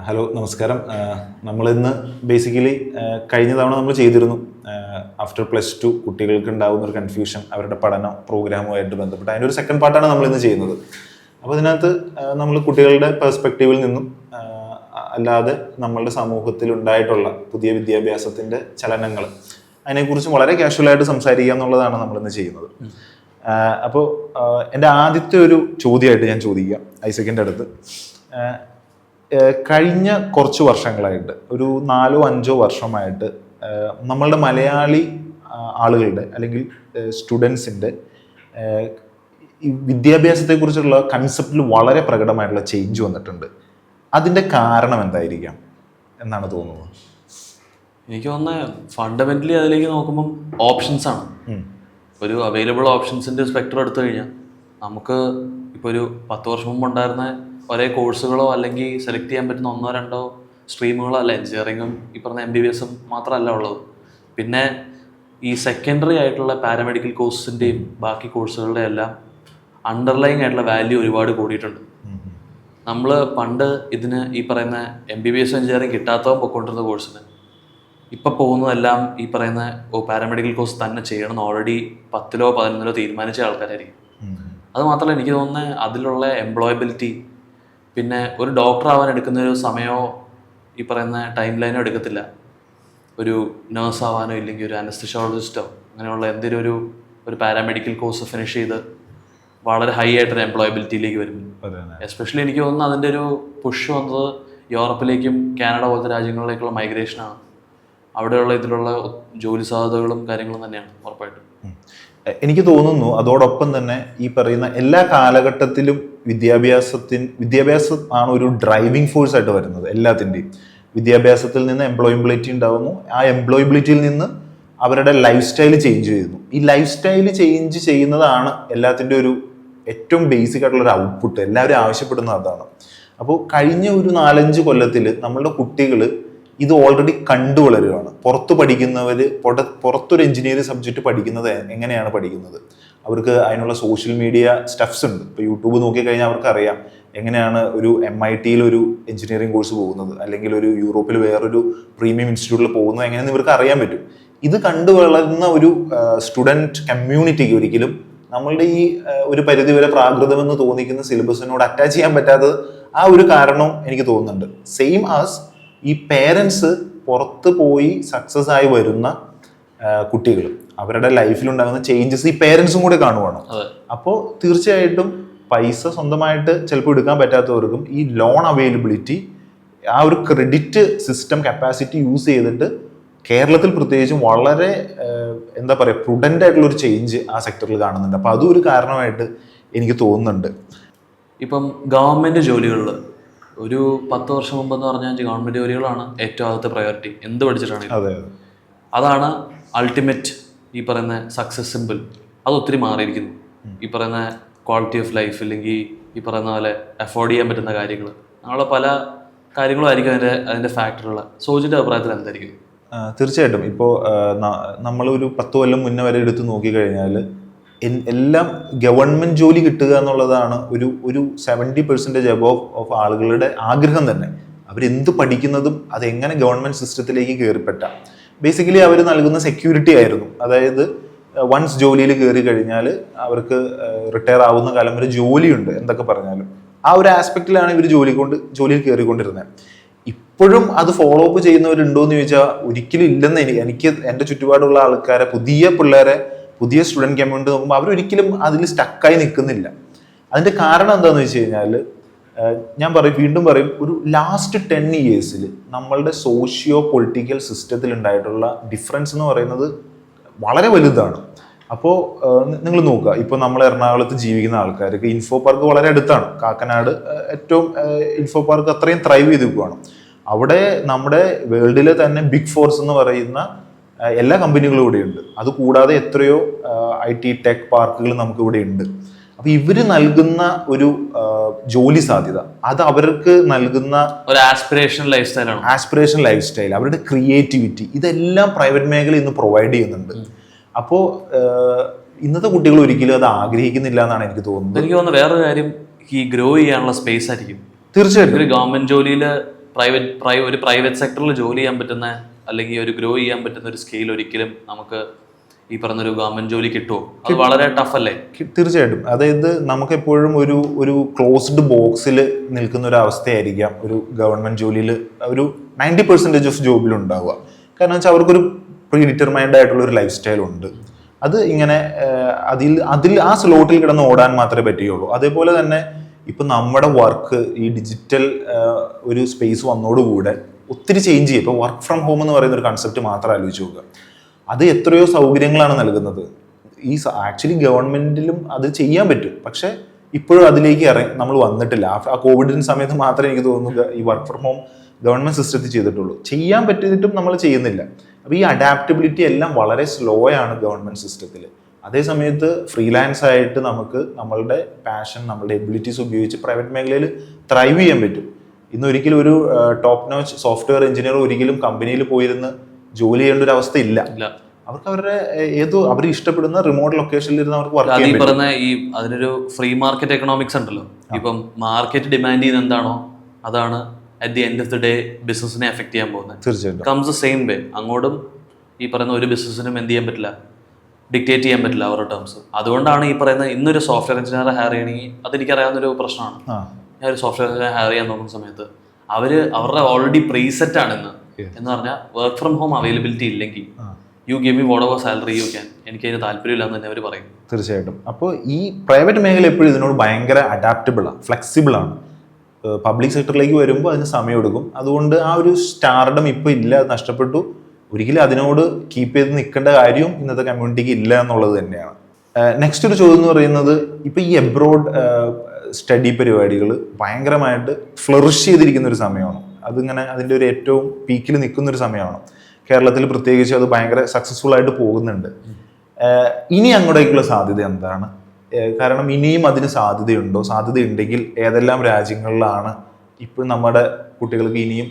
Hello നമസ്കാരം. നമ്മളിന്ന് basically കഴിഞ്ഞ തവണ നമ്മൾ ചെയ്തിരുന്നു ആഫ്റ്റർ +2 കുട്ടികൾക്ക് ഉണ്ടാകുന്ന ഒരു കൺഫ്യൂഷൻ അവരുടെ പഠന പ്രോഗ്രാമുമായിട്ട് ബന്ധപ്പെട്ട് അതിൻ്റെ ഒരു സെക്കൻഡ് പാർട്ടാണ് നമ്മളിന്ന് ചെയ്യുന്നത്. അപ്പോൾ ഇതിനകത്ത് നമ്മൾ കുട്ടികളുടെ പെർസ്പെക്റ്റീവിൽ നിന്നും അല്ലാതെ നമ്മളുടെ സമൂഹത്തിൽ ഉണ്ടായിട്ടുള്ള പുതിയ വിദ്യാഭ്യാസത്തിൻ്റെ ചലനങ്ങൾ അതിനെക്കുറിച്ച് വളരെ കാഷ്വലായിട്ട് സംസാരിക്കുക എന്നുള്ളതാണ് നമ്മളിന്ന് ചെയ്യുന്നത്. അപ്പോൾ എൻ്റെ ആദ്യത്തെ ഒരു ചോദ്യമായിട്ട് ഞാൻ ചോദിക്കാം ഐസക്കിൻ്റെ അടുത്ത്. കഴിഞ്ഞ കുറച്ച് വർഷങ്ങളായിട്ട് ഒരു 4-5 വർഷമായിട്ട് നമ്മളുടെ മലയാളി ആളുകളുടെ അല്ലെങ്കിൽ സ്റ്റുഡൻസിൻ്റെ ഈ വിദ്യാഭ്യാസത്തെക്കുറിച്ചുള്ള കൺസെപ്റ്റിൽ വളരെ പ്രകടമായിട്ടുള്ള ചേഞ്ച് വന്നിട്ടുണ്ട്. അതിൻ്റെ കാരണം എന്തായിരിക്കാം എന്നാണ് തോന്നുന്നത്? എനിക്ക് തോന്നുന്നത് ഫണ്ടമെന്റലി അതിലേക്ക് നോക്കുമ്പം ഓപ്ഷൻസ് ആണ്. ഒരു അവൈലബിൾ ഓപ്ഷൻസിൻ്റെ സ്പെക്ട്രം എടുത്തു കഴിഞ്ഞാൽ നമുക്ക് ഇപ്പോൾ ഒരു 10 വർഷം മുമ്പ് ഉണ്ടായിരുന്ന ഒരേ കോഴ്സുകളോ അല്ലെങ്കിൽ സെലക്ട് ചെയ്യാൻ പറ്റുന്ന 1-2 സ്ട്രീമുകളോ അല്ല. എഞ്ചിനീയറിങ്ങും ഈ പറഞ്ഞ MBBS മാത്രമല്ല ഉള്ളത്. പിന്നെ ഈ സെക്കൻഡറി ആയിട്ടുള്ള പാരാമെഡിക്കൽ കോഴ്സിൻ്റെയും ബാക്കി കോഴ്സുകളുടെ എല്ലാം അണ്ടർലൈങ് ആയിട്ടുള്ള വാല്യൂ ഒരുപാട് കൂടിയിട്ടുണ്ട്. നമ്മൾ പണ്ട് ഇതിന് ഈ പറയുന്ന MBBS എഞ്ചിനീയറിങ് കിട്ടാത്തവൻ പൊയ്ക്കൊണ്ടിരുന്ന കോഴ്സിന് ഇപ്പം പോകുന്നതെല്ലാം ഈ പറയുന്ന പാരാമെഡിക്കൽ കോഴ്സ് തന്നെ ചെയ്യണമെന്ന് ഓൾറെഡി 10-ലോ 11-ലോ തീരുമാനിച്ച ആൾക്കാരായിരിക്കും. അത് മാത്രമല്ല എനിക്ക് തോന്നുന്നത് അതിലുള്ള എംപ്ലോയബിലിറ്റി, പിന്നെ ഒരു ഡോക്ടർ ആവാൻ എടുക്കുന്ന ഒരു സമയമോ ഈ പറയുന്ന ടൈം ലൈനോ എടുക്കത്തില്ല. ഒരു നേഴ്സ് ആവാനോ ഇല്ലെങ്കിൽ ഒരു അനസ്തഷോളജിസ്റ്റോ അങ്ങനെയുള്ള എന്തെങ്കിലും ഒരു പാരാമെഡിക്കൽ കോഴ്സ് ഫിനിഷ് ചെയ്ത് വളരെ ഹൈ ആയിട്ടൊരു എംപ്ലോയബിലിറ്റിയിലേക്ക് വരും. എസ്പെഷ്യലി എനിക്ക് തോന്നുന്നു അതിൻ്റെ ഒരു പുഷ് വന്നത് യൂറോപ്പിലേക്കും കാനഡ പോലത്തെ രാജ്യങ്ങളിലേക്കുള്ള മൈഗ്രേഷനാണ്. അവിടെയുള്ള ഇതിലുള്ള ജോലി സാധ്യതകളും കാര്യങ്ങളും തന്നെയാണ് ഉറപ്പായിട്ടും. എനിക്ക് തോന്നുന്നു അതോടൊപ്പം തന്നെ ഈ പറയുന്ന എല്ലാ കാലഘട്ടത്തിലും വിദ്യാഭ്യാസം ആണ് ഒരു ഡ്രൈവിംഗ് ഫോഴ്സ് ആയിട്ട് വരുന്നത്. എല്ലാത്തിൻ്റെയും വിദ്യാഭ്യാസത്തിൽ നിന്ന് എംപ്ലോയബിലിറ്റി ഉണ്ടാകുന്നു. ആ എംപ്ലോയബിലിറ്റിയിൽ നിന്ന് അവരുടെ ലൈഫ് സ്റ്റൈൽ ചേഞ്ച് ചെയ്യുന്നു. ഈ ലൈഫ് സ്റ്റൈൽ ചേഞ്ച് ചെയ്യുന്നതാണ് എല്ലാത്തിൻ്റെ ഒരു ഏറ്റവും ബേസിക് ആയിട്ടുള്ള ഒരു ഔട്ട്പുട്ട്. എല്ലാവരും ആവശ്യപ്പെടുന്നത് അതാണ്. അപ്പോൾ കഴിഞ്ഞ ഒരു 4-5 കൊല്ലത്തിൽ നമ്മളുടെ കുട്ടികൾ ഇത് ഓൾറെഡി കണ്ടു വളരുകയാണ്. പുറത്ത് പഠിക്കുന്നവർ പുറത്തൊരു എഞ്ചിനീയറിംഗ് സബ്ജക്റ്റ് പഠിക്കുന്നത് എങ്ങനെയാണ് പഠിക്കുന്നത്? അവർക്ക് അതിനുള്ള സോഷ്യൽ മീഡിയ സ്റ്റഫ്സ് ഉണ്ട്. ഇപ്പോൾ യൂട്യൂബ് നോക്കിക്കഴിഞ്ഞാൽ അവർക്ക് അറിയാം എങ്ങനെയാണ് ഒരു MIT-യിൽ ഒരു എഞ്ചിനീയറിംഗ് കോഴ്സ് പോകുന്നത്, അല്ലെങ്കിൽ ഒരു യൂറോപ്പിൽ വേറൊരു പ്രീമിയം ഇൻസ്റ്റിറ്റ്യൂട്ടിൽ പോകുന്നത് എങ്ങനെയെന്ന് ഇവർക്ക് അറിയാൻ പറ്റും. ഇത് കണ്ടു വളരുന്ന ഒരു സ്റ്റുഡൻറ് കമ്മ്യൂണിറ്റിക്ക് ഒരിക്കലും നമ്മളുടെ ഈ ഒരു പരിധിവരെ പ്രാകൃതമെന്ന് തോന്നിക്കുന്ന സിലബസിനോട് അറ്റാച്ച് ചെയ്യാൻ പറ്റാത്തത് ആ ഒരു കാരണവും എനിക്ക് തോന്നുന്നുണ്ട്. സെയിം ആസ് ഈ പേരൻസ് പുറത്ത് പോയി സക്സസ് ആയി വരുന്ന കുട്ടികൾ അവരുടെ ലൈഫിലുണ്ടാകുന്ന ചേഞ്ചസ് ഈ പേരൻസും കൂടെ കാണുവാണ്. അപ്പോൾ തീർച്ചയായിട്ടും പൈസ സ്വന്തമായിട്ട് ചിലപ്പോൾ എടുക്കാൻ പറ്റാത്തവർക്കും ഈ ലോൺ അവൈലബിലിറ്റി, ആ ഒരു ക്രെഡിറ്റ് സിസ്റ്റം കപ്പാസിറ്റി യൂസ് ചെയ്തിട്ട് കേരളത്തിൽ പ്രത്യേകിച്ചും വളരെ എന്താ പറയുക പ്രുഡൻ്റ് ആയിട്ടുള്ള ഒരു ചേഞ്ച് ആ സെക്ടറിൽ കാണുന്നുണ്ട്. അപ്പോൾ അതും ഒരു കാരണമായിട്ട് എനിക്ക് തോന്നുന്നുണ്ട്. ഇപ്പം ഗവൺമെൻറ് ജോലികളിൽ ഒരു 10 വർഷം മുമ്പെന്ന് പറഞ്ഞാൽ ഗവൺമെൻറ് ജോലികളാണ് ഏറ്റവും ആദ്യത്തെ പ്രയോറിറ്റി. എന്ത് പഠിച്ചിട്ടാണെങ്കിലും അതാണ് അൾട്ടിമേറ്റ് ഈ പറയുന്ന സക്സസ് സിമ്പിൾ. അത് ഒത്തിരി മാറിയിരിക്കുന്നു. ഈ പറയുന്ന ക്വാളിറ്റി ഓഫ് ലൈഫ് അല്ലെങ്കിൽ ഈ പറയുന്ന പോലെ അഫോർഡ് ചെയ്യാൻ പറ്റുന്ന കാര്യങ്ങൾ, അങ്ങനെയുള്ള പല കാര്യങ്ങളും ആയിരിക്കും അതിൻ്റെ ഫാക്ടറുകൾ. സോജിൻ്റെ അഭിപ്രായത്തിൽ എന്തായിരിക്കും? തീർച്ചയായിട്ടും ഇപ്പോൾ നമ്മളൊരു 10 കൊല്ലം മുന്നേ വരെ എടുത്ത് നോക്കിക്കഴിഞ്ഞാൽ എല്ലാം ഗവൺമെൻറ് ജോലി കിട്ടുക എന്നുള്ളതാണ് ഒരു 70% അബോവ് ഓഫ് ആളുകളുടെ ആഗ്രഹം തന്നെ. അവരെന്ത് പഠിക്കുന്നതും അതെങ്ങനെ ഗവൺമെൻറ് സിസ്റ്റത്തിലേക്ക് കയറിപ്പെട്ട ബേസിക്കലി അവർ നൽകുന്ന സെക്യൂരിറ്റി ആയിരുന്നു. അതായത് വൺസ് ജോലിയിൽ കയറി കഴിഞ്ഞാൽ അവർക്ക് റിട്ടയർ ആവുന്ന കാലം വരെ ജോലിയുണ്ട് എന്തൊക്കെ പറഞ്ഞാലും. ആ ഒരു ആസ്പെക്റ്റിലാണ് ഇവർ ജോലിയിൽ കയറിക്കൊണ്ടിരുന്നത്. ഇപ്പോഴും അത് ഫോളോ അപ്പ് ചെയ്യുന്നവരുണ്ടോ എന്ന് ചോദിച്ചാൽ ഒരിക്കലും ഇല്ലെന്ന് എനിക്ക് എൻ്റെ ചുറ്റുപാടുള്ള ആൾക്കാരെ പുതിയ സ്റ്റുഡൻറ് കമ്മ്യൂണിറ്റി നോക്കുമ്പോൾ അവരൊരിക്കലും അതിൽ സ്റ്റക്കായി നിൽക്കുന്നില്ല. അതിൻ്റെ കാരണം എന്താണെന്ന് വെച്ച് കഴിഞ്ഞാൽ ഞാൻ വീണ്ടും പറയും, ഒരു ലാസ്റ്റ് 10 ഇയേഴ്സിൽ നമ്മളുടെ സോഷ്യോ പൊളിറ്റിക്കൽ സിസ്റ്റത്തിൽ ഉണ്ടായിട്ടുള്ള ഡിഫറൻസ് എന്ന് പറയുന്നത് വളരെ വലുതാണ്. അപ്പോൾ നിങ്ങൾ നോക്കുക, ഇപ്പോൾ നമ്മൾ എറണാകുളത്ത് ജീവിക്കുന്ന ആൾക്കാർക്ക് ഇൻഫോ പാർക്ക് വളരെ അടുത്താണ്. കാക്കനാട് ഏറ്റവും ഇൻഫോ പാർക്ക് അത്രയും ത്രൈവ് ചെയ്ത് നിൽക്കുകയാണ്. അവിടെ നമ്മുടെ വേൾഡിലെ തന്നെ ബിഗ് ഫോർസ് എന്ന് പറയുന്ന എല്ലാ കമ്പനികളും ഇവിടെ ഉണ്ട്. അതുകൂടാതെ എത്രയോ IT ടെക് പാർക്കുകൾ നമുക്ക് ഇവിടെ ഉണ്ട്. അപ്പൊ ഇവര് നൽകുന്ന ഒരു ജോലി സാധ്യത, അത് അവർക്ക് നൽകുന്ന ഒരു ആസ്പിറേഷണൽ ലൈഫ് സ്റ്റൈൽ, അവരുടെ ക്രിയേറ്റിവിറ്റി, ഇതെല്ലാം പ്രൈവറ്റ് മേഖല ഇന്ന് പ്രൊവൈഡ് ചെയ്യുന്നുണ്ട്. അപ്പോൾ ഇന്നത്തെ കുട്ടികൾ ഒരിക്കലും അത് ആഗ്രഹിക്കുന്നില്ല എന്നാണ് എനിക്ക് തോന്നുന്നത്. എനിക്ക് തോന്നുന്നത് വേറൊരു കാര്യം, ഈ ഗ്രോ ചെയ്യാനുള്ള സ്പേസ് ആയിരിക്കും. തീർച്ചയായിട്ടും. ഒരു ഗവൺമെന്റ് ജോലിയിൽ ഒരു പ്രൈവറ്റ് സെക്ടറിൽ ജോലി ചെയ്യാൻ പറ്റുന്ന അല്ലെങ്കിൽ ഒരു ഗ്രോ ചെയ്യാൻ പറ്റുന്ന ഒരു സ്കെയിൽ ഒരിക്കലും നമുക്ക് ഈ പറഞ്ഞൊരു ഗവൺമെന്റ് ജോലി കിട്ടുമോ? അത് വളരെ ടഫ് അല്ലേ? തീർച്ചയായിട്ടും. അതായത് നമുക്ക് എപ്പോഴും ഒരു ക്ലോസ്ഡ് ബോക്സിൽ നിൽക്കുന്ന ഒരു അവസ്ഥയായിരിക്കാം ഒരു ഗവൺമെന്റ് ജോലിയിൽ ഒരു 90% ഓഫ് ജോബിൽ ഉണ്ടാവുക. കാരണം വെച്ചാൽ അവർക്കൊരു പ്രീ ഡിറ്റർമൈൻഡ് ആയിട്ടുള്ള ഒരു ലൈഫ് സ്റ്റൈൽ ഉണ്ട്. അത് ഇങ്ങനെ അതിൽ ആ സ്ലോട്ടിൽ കിടന്ന് ഓടാൻ മാത്രമേ പറ്റുകയുള്ളൂ. അതേപോലെ തന്നെ ഇപ്പം നമ്മുടെ വർക്ക് ഈ ഡിജിറ്റൽ ഒരു സ്പേസ് വന്നതോടുകൂടെ ഒത്തിരി ചേഞ്ച് ചെയ്യും. ഇപ്പോൾ വർക്ക് ഫ്രം ഹോം എന്ന് പറയുന്ന ഒരു കൺസെപ്റ്റ് മാത്രം ആലോചിച്ച് നോക്കുക. അത് എത്രയോ സൗകര്യങ്ങളാണ് നൽകുന്നത്. ഈ ആക്ച്വലി ഗവൺമെന്റിലും അത് ചെയ്യാൻ പറ്റും, പക്ഷെ ഇപ്പോഴും അതിലേക്ക് നമ്മൾ വന്നിട്ടില്ല. ആ കോവിഡിന്റെ സമയത്ത് മാത്രമേ എനിക്ക് തോന്നുന്നു ഈ വർക്ക് ഫ്രം ഹോം ഗവൺമെന്റ് സിസ്റ്റത്തിൽ ചെയ്തിട്ടുള്ളൂ. ചെയ്യാൻ പറ്റിയിട്ടും നമ്മൾ ചെയ്യുന്നില്ല. അപ്പോൾ ഈ അഡാപ്റ്റബിലിറ്റി എല്ലാം വളരെ സ്ലോ ആണ് ഗവൺമെന്റ് സിസ്റ്റത്തിൽ. അതേ സമയത്ത് ഫ്രീലാൻസ് ആയിട്ട് നമുക്ക് നമ്മളുടെ പാഷൻ, നമ്മളുടെ എബിലിറ്റീസ് ഉപയോഗിച്ച് പ്രൈവറ്റ് മേഖലയിൽ ത്രൈവ് ചെയ്യാൻ പറ്റും. ഇന്നൊരിക്കലും ഒരു ടോപ്പ് നോച്ച് സോഫ്റ്റ്വെയർ എഞ്ചിനീയർ ഒരിക്കലും കമ്പനിയിൽ പോയിരുന്ന് ജോലി ചെയ്യേണ്ട ഒരു അവസ്ഥ ഇല്ല. അവർക്ക് അവരുടെ അവർ ഇഷ്ടപ്പെടുന്ന റിമോട്ട് ലൊക്കേഷനിൽ ഇരുന്ന് അവർക്ക് വർക്ക് ചെയ്യാൻ പറ്റും. ഈ അതിനൊരു ഫ്രീ മാർക്കറ്റ് എക്കണോമിക്സ് ഉണ്ടല്ലോ. ഇപ്പം മാർക്കറ്റ് ഡിമാൻഡ് ചെയ്യുന്ന എന്താണോ അതാണ് at the end of the day ബിസിനസിനെ എഫക്ട് ചെയ്യാൻ പോകുന്നത്. തീർച്ചയായിട്ടും കംസ് ദ സെയിം വേ. അങ്ങോട്ടും ഈ പറയുന്ന ഒരു ബിസിനസിനും എന്ത് ചെയ്യാൻ പറ്റില്ല, ഡിക്റ്റേറ്റ് ചെയ്യാൻ പറ്റില്ല അവരുടെ ടേംസ്. അതുകൊണ്ടാണ് ഈ പറയുന്ന ഇന്നൊരു സോഫ്റ്റ്വെയർ എഞ്ചിനീയറെ ഹയർ ചെയ്യണമെങ്കിൽ അതെനിക്കറിയാവുന്നൊരു പ്രശ്നമാണ്. ഞാൻ ഒരു സോഫ്റ്റ്വെയർ എഞ്ചിനീയർ ഹയർ ചെയ്യാൻ നോക്കുന്ന സമയത്ത് അവരുടെ ഓൾറെഡി പ്രീസെറ്റ് ആണെന്ന് എന്ന് പറഞ്ഞാൽ വർക്ക് ഫ്രം ഹോം അവൈലബിലിറ്റി ഇല്ലെങ്കിൽ you give me what ever salary you can, എനിക്ക് അതിന് താല്പര്യമില്ല എന്ന് തന്നെ അവർ പറയും. തീർച്ചയായിട്ടും. അപ്പോൾ ഈ പ്രൈവറ്റ് മേഖല എപ്പോഴും ഇതിനോട് ഭയങ്കര അഡാപ്റ്റബിളാണ്, ഫ്ലെക്സിബിളാണ്. പബ്ലിക് സെക്ടറിലേക്ക് വരുമ്പോൾ അതിന് സമയമെടുക്കും. അതുകൊണ്ട് ആ ഒരു സ്റ്റാർഡം ഇപ്പോൾ ഇല്ല, അത് നഷ്ടപ്പെട്ടു. ഒരിക്കലും അതിനോട് കീപ്പ് ചെയ്ത് നിൽക്കേണ്ട കാര്യവും ഇന്നത്തെ കമ്മ്യൂണിറ്റിക്ക് ഇല്ല എന്നുള്ളത് തന്നെയാണ്. നെക്സ്റ്റ് ഒരു ചോദ്യം എന്ന് പറയുന്നത്, ഇപ്പോൾ ഈ എബ്രോഡ് സ്റ്റഡി പരിപാടികൾ ഭയങ്കരമായിട്ട് ഫ്ലറിഷ് ചെയ്തിരിക്കുന്ന ഒരു സമയമാണ്. അതിങ്ങനെ അതിൻ്റെ ഒരു ഏറ്റവും പീക്കിൽ നിൽക്കുന്ന ഒരു സമയമാണ്. കേരളത്തിൽ പ്രത്യേകിച്ച് അത് ഭയങ്കര സക്സസ്ഫുൾ ആയിട്ട് പോകുന്നുണ്ട്. ഇനി അങ്ങോട്ടേക്കുള്ള സാധ്യത എന്താണ്? കാരണം ഇനിയും അതിന് സാധ്യതയുണ്ടോ? സാധ്യതയുണ്ടെങ്കിൽ ഏതെല്ലാം രാജ്യങ്ങളിലാണ് ഇപ്പോൾ നമ്മുടെ കുട്ടികൾക്ക് ഇനിയും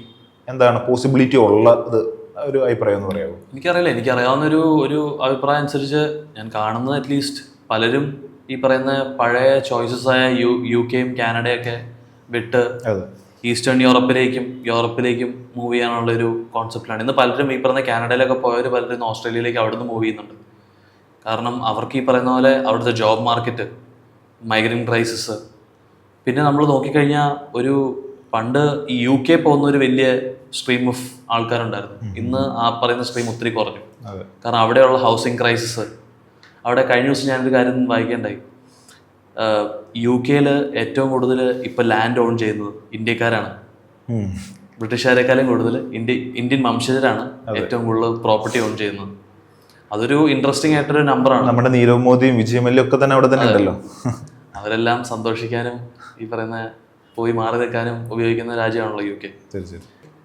എന്താണ് പോസിബിലിറ്റി ഉള്ളത്? ഒരു അഭിപ്രായം എന്ന് പറയാമോ? എനിക്കറിയാവുന്ന ഒരു അഭിപ്രായം അനുസരിച്ച് ഞാൻ കാണുന്നത് അറ്റ്ലീസ്റ്റ് പലരും ഈ പറയുന്ന പഴയ ചോയ്സസ് ആയ UK കാനഡയൊക്കെ വിട്ട് ഈസ്റ്റേൺ യൂറപ്പിലേക്കും മൂവ് ചെയ്യാനുള്ളൊരു കോൺസെപ്റ്റിലാണ്. ഇന്ന് പലരും ഈ പറയുന്ന കാനഡയിലൊക്കെ പോയവർ പലരും ഓസ്ട്രേലിയയിലേക്ക് അവിടെ നിന്ന് മൂവ് ചെയ്യുന്നുണ്ട്. കാരണം അവർക്ക് ഈ പറയുന്ന പോലെ അവിടുത്തെ ജോബ് മാർക്കറ്റ്, മൈഗ്രൻ്റ് ക്രൈസിസ്, പിന്നെ നമ്മൾ നോക്കിക്കഴിഞ്ഞാൽ ഒരു പണ്ട് ഈ UK പോകുന്ന ഒരു വലിയ സ്ട്രീം ഓഫ് ആൾക്കാരുണ്ടായിരുന്നു. ഇന്ന് ആ പറയുന്ന സ്ട്രീം ഒത്തിരി കുറഞ്ഞു. കാരണം അവിടെയുള്ള ഹൗസിംഗ് ക്രൈസിസ്, അവിടെ കഴിഞ്ഞ ദിവസം ഞാനൊരു കാര്യം വായിക്കേണ്ടായി. UK ഏറ്റവും കൂടുതൽ ഇപ്പം ലാൻഡ് ഓൺ ചെയ്യുന്നത് ഇന്ത്യക്കാരാണ്. ബ്രിട്ടീഷുകാരെക്കാളും കൂടുതൽ ഇന്ത്യൻ വംശജരാണ് ഏറ്റവും കൂടുതൽ പ്രോപ്പർട്ടി ഓൺ ചെയ്യുന്നത്. അതൊരു ഇൻട്രസ്റ്റിംഗ് ആയിട്ടൊരു നമ്പറാണ്. നമ്മുടെ നീരവ് മോദിയും വിജയ് മല്യ ഒക്കെ തന്നെ അവിടെ തന്നെ ഉണ്ടല്ലോ. അവരെല്ലാം സന്തോഷിക്കാനും ഈ പറയുന്ന പോയി മാറി നിൽക്കാനും ഉപയോഗിക്കുന്ന രാജ്യമാണല്ലോ UK.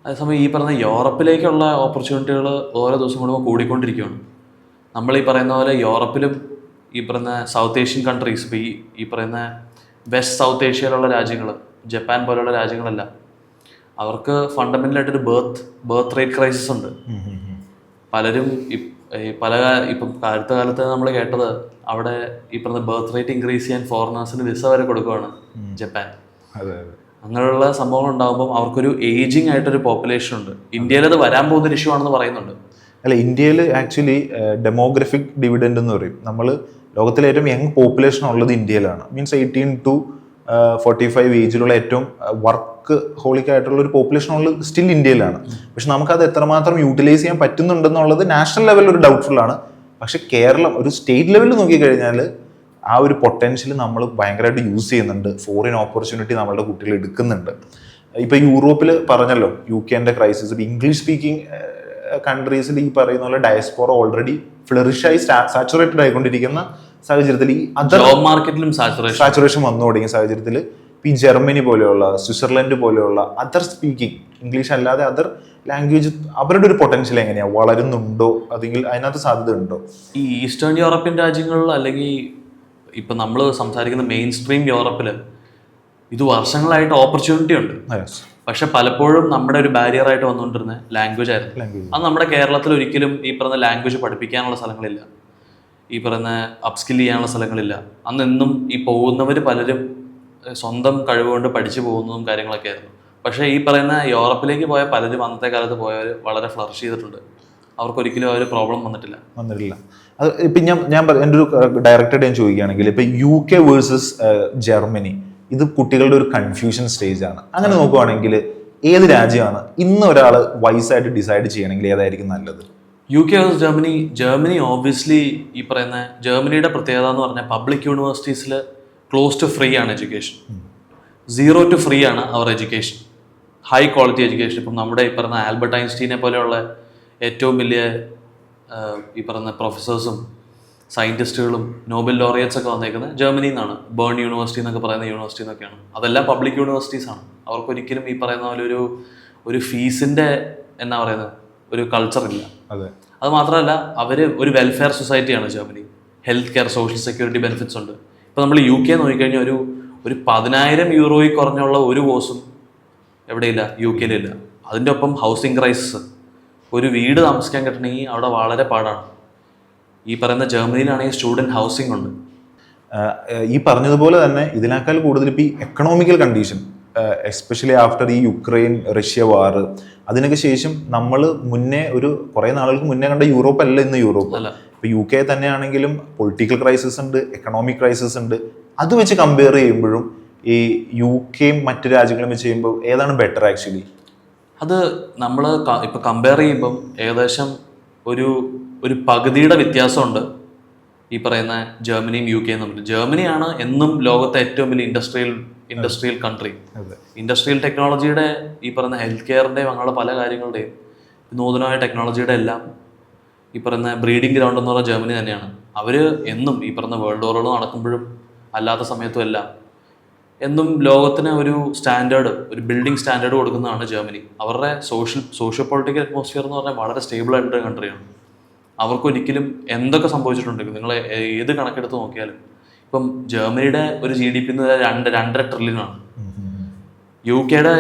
അതേസമയം ഈ പറയുന്ന യൂറപ്പിലേക്കുള്ള ഓപ്പർച്യൂണിറ്റികൾ ഓരോ ദിവസം കൂടുമ്പോൾ കൂടിക്കൊണ്ടിരിക്കുകയാണ്. നമ്മൾ ഈ പറയുന്ന പോലെ യൂറപ്പിലും ഈ പറയുന്ന സൗത്ത് ഏഷ്യൻ കൺട്രീസ്, ഇപ്പോൾ ഈ പറയുന്ന വെസ്റ്റ് സൗത്ത് ഏഷ്യയിലുള്ള രാജ്യങ്ങൾ, ജപ്പാൻ പോലെയുള്ള രാജ്യങ്ങളെല്ലാം അവർക്ക് ഫണ്ടമെൻ്റലായിട്ടൊരു ബർത്ത് റേറ്റ് ക്രൈസിസ് ഉണ്ട്. പലരും ഇപ്പം അടുത്ത കാലത്ത് നമ്മൾ കേട്ടത് അവിടെ ഈ പറഞ്ഞ ബർത്ത് റേറ്റ് ഇൻക്രീസ് ചെയ്യാൻ ഫോറിനേഴ്സിന് വിസ വരെ കൊടുക്കുകയാണ് ജപ്പാൻ. അങ്ങനെയുള്ള സംഭവങ്ങൾ ഉണ്ടാകുമ്പോൾ അവർക്കൊരു ഏജിങ് ആയിട്ടൊരു പോപ്പുലേഷൻ ഉണ്ട്. ഇന്ത്യയിൽ അത് വരാൻ പോകുന്ന ഒരു ഇഷ്യൂ ആണെന്ന് പറയുന്നുണ്ട്. അല്ല, ഇന്ത്യയിൽ ആക്ച്വലി ഡെമോഗ്രഫിക് ഡിവിഡൻഡ് എന്ന് പറയും. നമ്മൾ ലോകത്തിലെ ഏറ്റവും യങ് പോപ്പുലേഷൻ ഉള്ളത് ഇന്ത്യയിലാണ്. മീൻസ് 18 to 45 ഏജിലുള്ള ഏറ്റവും വർക്ക് ഹോളിക് ആയിട്ടുള്ള ഒരു പോപ്പുലേഷൻ ഉള്ളത് സ്റ്റിൽ ഇന്ത്യയിലാണ്. പക്ഷെ നമുക്കത് എത്രമാത്രം യൂട്ടിലൈസ് ചെയ്യാൻ പറ്റുന്നുണ്ടെന്നുള്ളത് നാഷണൽ ലെവലിൽ ഒരു ഡൗട്ട്ഫുൾ ആണ്. പക്ഷെ കേരളം ഒരു സ്റ്റേറ്റ് ലെവലിൽ നോക്കിക്കഴിഞ്ഞാൽ ആ ഒരു പൊട്ടൻഷ്യൽ നമ്മൾ ഭയങ്കരമായിട്ട് യൂസ് ചെയ്യുന്നുണ്ട്. ഫോറിൻ ഓപ്പർച്യൂണിറ്റി നമ്മളുടെ കുട്ടികൾ എടുക്കുന്നുണ്ട്. ഇപ്പോൾ യൂറോപ്പിൽ പറഞ്ഞല്ലോ UK ക്രൈസിസ്, ഇംഗ്ലീഷ് സ്പീക്കിംഗ് കൺട്രീസിൽ ഈ പറയുന്ന പോലെ ഡയസ്പോറ ഓൾറെഡി ഫ്ലറിഷായി സാച്ചുറേറ്റഡ് ആയിക്കൊണ്ടിരിക്കുന്ന സാഹചര്യത്തിൽ ഈ ജോബ് മാർക്കറ്റിലും സാച്ചുറേഷൻ വന്നു തുടങ്ങിയ സാഹചര്യത്തിൽ ഈ ജർമ്മനി പോലെയുള്ള, സ്വിറ്റ്സർലൻഡ് പോലെയുള്ള അതർ സ്പീക്കിംഗ് ഇംഗ്ലീഷ് അല്ലാതെ അതർ ലാംഗ്വേജ് അവരുടെ ഒരു പൊട്ടൻഷ്യൽ എങ്ങനെയാണ് വളരുന്നുണ്ടോ? അല്ലെങ്കിൽ അതിനകത്ത് സാധ്യത ഉണ്ടോ? ഈ ഈസ്റ്റേൺ യൂറോപ്യൻ രാജ്യങ്ങളിൽ അല്ലെങ്കിൽ ഇപ്പം നമ്മൾ സംസാരിക്കുന്ന മെയിൻ സ്ട്രീം യൂറപ്പിൽ ഇത് വർഷങ്ങളായിട്ട് ഓപ്പർച്യൂണിറ്റി ഉണ്ട്. പക്ഷെ പലപ്പോഴും നമ്മുടെ ഒരു ബാരിയർ ആയിട്ട് വന്നുകൊണ്ടിരുന്ന ലാംഗ്വേജ് ആയിരുന്നു. അത് നമ്മുടെ കേരളത്തിൽ ഒരിക്കലും ഈ പറയുന്ന ലാംഗ്വേജ് പഠിപ്പിക്കാനുള്ള സ്ഥലങ്ങളില്ല, ഈ പറയുന്ന അപ്സ്കിൽ ചെയ്യാനുള്ള സ്ഥലങ്ങളില്ല. അന്നെന്നും ഈ പോകുന്നവർ പലരും സ്വന്തം കഴിവുകൊണ്ട് പഠിച്ചു പോകുന്നതും കാര്യങ്ങളൊക്കെ ആയിരുന്നു. പക്ഷേ ഈ പറയുന്ന യൂറോപ്പിലേക്ക് പോയ പലരും അന്നത്തെ കാലത്ത് പോയവർ വളരെ ഫ്ലറിഷ് ചെയ്തിട്ടുണ്ട്. അവർക്കൊരിക്കലും ആ ഒരു പ്രോബ്ലം വന്നിട്ടില്ല. അത് ഇപ്പം ഞാൻ എൻ്റെ ഒരു ഡയറക്റ്റായിട്ട് ഞാൻ ചോദിക്കുകയാണെങ്കിൽ ഇപ്പം UK വേഴ്സസ് ജർമ്മനി, ഇത് കുട്ടികളുടെ ഒരു കൺഫ്യൂഷൻ സ്റ്റേജ് ആണ്. അങ്ങനെ നോക്കുവാണെങ്കിൽ ഏത് രാജ്യമാണ് ഇന്ന് ഒരാൾ വൈസായിട്ട് ഡിസൈഡ് ചെയ്യണമെങ്കിൽ ഏതായിരിക്കും നല്ലത്? UK versus Germany. Germany obviously ഈ പറയുന്ന ജർമ്മനിയുടെ പ്രത്യേകത എന്ന് പറഞ്ഞാൽ പബ്ലിക് യൂണിവേഴ്സിറ്റീസിൽ ക്ലോസ് ടു ഫ്രീ ആണ് എഡ്യൂക്കേഷൻ. 0 to ഫ്രീ ആണ് അവർ എഡ്യൂക്കേഷൻ. High quality education. ഇപ്പം നമ്മുടെ ഈ പറയുന്ന ആൽബർട്ട് ഐൻസ്റ്റീനെ പോലെയുള്ള ഏറ്റവും വലിയ ഈ പറയുന്ന പ്രൊഫസേഴ്സും സയൻറ്റിസ്റ്റുകളും നോബൽ ലോറിയറ്റ്സ് ഒക്കെ വന്നേക്കുന്നത് ജർമ്മനിയിൽ നിന്നാണ്. ബേൺ യൂണിവേഴ്സിറ്റി എന്നൊക്കെ പറയുന്ന യൂണിവേഴ്സിറ്റി എന്നൊക്കെയാണ്. അതെല്ലാം പബ്ലിക് യൂണിവേഴ്സിറ്റീസാണ്. അവർക്കൊരിക്കലും ഈ പറയുന്ന പോലെ ഒരു ഫീസിൻ്റെ എന്നാ പറയുന്നത് ഒരു കൾച്ചറില്ല. അത് മാത്രമല്ല അവർ ഒരു വെൽഫെയർ സൊസൈറ്റിയാണ് Germany. Health care, social security benefits ഉണ്ട്. ഇപ്പോൾ നമ്മൾ UK നോക്കിക്കഴിഞ്ഞാൽ ഒരു 10,000 യൂറോയിൽ കുറഞ്ഞുള്ള ഒരു കോഴ്സും എവിടെയില്ല, UK യിലില്ല. അതിൻ്റെ ഒപ്പം ഹൗസിംഗ് ക്രൈസിസ്, ഒരു വീട് താമസിക്കാൻ കിട്ടണമെങ്കിൽ അവിടെ വളരെ പാടാണ്. ഈ പറയുന്ന ജർമ്മനിയിലാണെങ്കിൽ സ്റ്റുഡൻറ്റ് ഹൗസിംഗ് ഉണ്ട്. ഈ പറഞ്ഞതുപോലെ തന്നെ ഇതിനേക്കാൾ കൂടുതൽ ഇപ്പോൾ ഈ എക്കണോമിക്കൽ കണ്ടീഷൻ, എസ്പെഷ്യലി ആഫ്റ്റർ ഈ യുക്രൈൻ റഷ്യ വാർ, അതിനൊക്കെ ശേഷം നമ്മൾ മുന്നേ കുറേ നാളുകൾക്ക് മുന്നേ കണ്ട യൂറോപ്പ് അല്ല ഇന്ന് യൂറോപ്പ്. ഇപ്പോൾ UK തന്നെയാണെങ്കിലും പൊളിറ്റിക്കൽ ക്രൈസിസ് ഉണ്ട്, എക്കണോമിക് ക്രൈസിസ് ഉണ്ട്. അത് വെച്ച് കമ്പയർ ചെയ്യുമ്പോഴും ഈ UK മറ്റു രാജ്യങ്ങളും വെച്ച് ചെയ്യുമ്പോൾ ഏതാണ് ബെറ്റർ ആക്ച്വലി? അത് നമ്മൾ ഇപ്പോൾ കമ്പയർ ചെയ്യുമ്പം ഏകദേശം ഒരു പകുതിയുടെ വ്യത്യാസമുണ്ട് ഈ പറയുന്ന ജർമ്മനിയും UK തമ്മിൽ. ജർമ്മനിയാണ് എന്നും ലോകത്തെ ഏറ്റവും വലിയ ഇൻഡസ്ട്രിയൽ കൺട്രി. ഇൻഡസ്ട്രിയൽ ടെക്നോളജിയുടെ ഈ പറയുന്ന ഹെൽത്ത് കെയറിൻ്റെയും അങ്ങനെയുള്ള പല കാര്യങ്ങളുടെയും നൂതനമായ ടെക്നോളജിയുടെ എല്ലാം ഈ പറയുന്ന ബ്രീഡിംഗ് ഗ്രൗണ്ട് എന്ന് പറഞ്ഞാൽ ജർമ്മനി തന്നെയാണ്. അവർ എന്നും ഈ പറയുന്ന വേൾഡ് വാറുകൾ നടക്കുമ്പോഴും അല്ലാത്ത സമയത്തും എല്ലാം എന്നും ലോകത്തിന് ഒരു ബിൽഡിംഗ് സ്റ്റാൻഡേർഡ് കൊടുക്കുന്നതാണ് ജർമ്മനി. അവരുടെ സോഷ്യോ പൊളിറ്റിക്കൽ അറ്റ്മോസ്ഫിയർ എന്ന് പറഞ്ഞാൽ വളരെ സ്റ്റേബിൾ ആയിട്ടൊരു കൺട്രിയാണ്. അവർക്കൊരിക്കലും എന്തൊക്കെ സംഭവിച്ചിട്ടുണ്ടെങ്കിൽ നിങ്ങൾ ഏത് കണക്കെടുത്ത് നോക്കിയാലും ഇപ്പം ജർമ്മനിയുടെ ഒരു GDP എന്ന് പറഞ്ഞാൽ 2.5 ട്രില്യനാണ്. യുകെയുടെ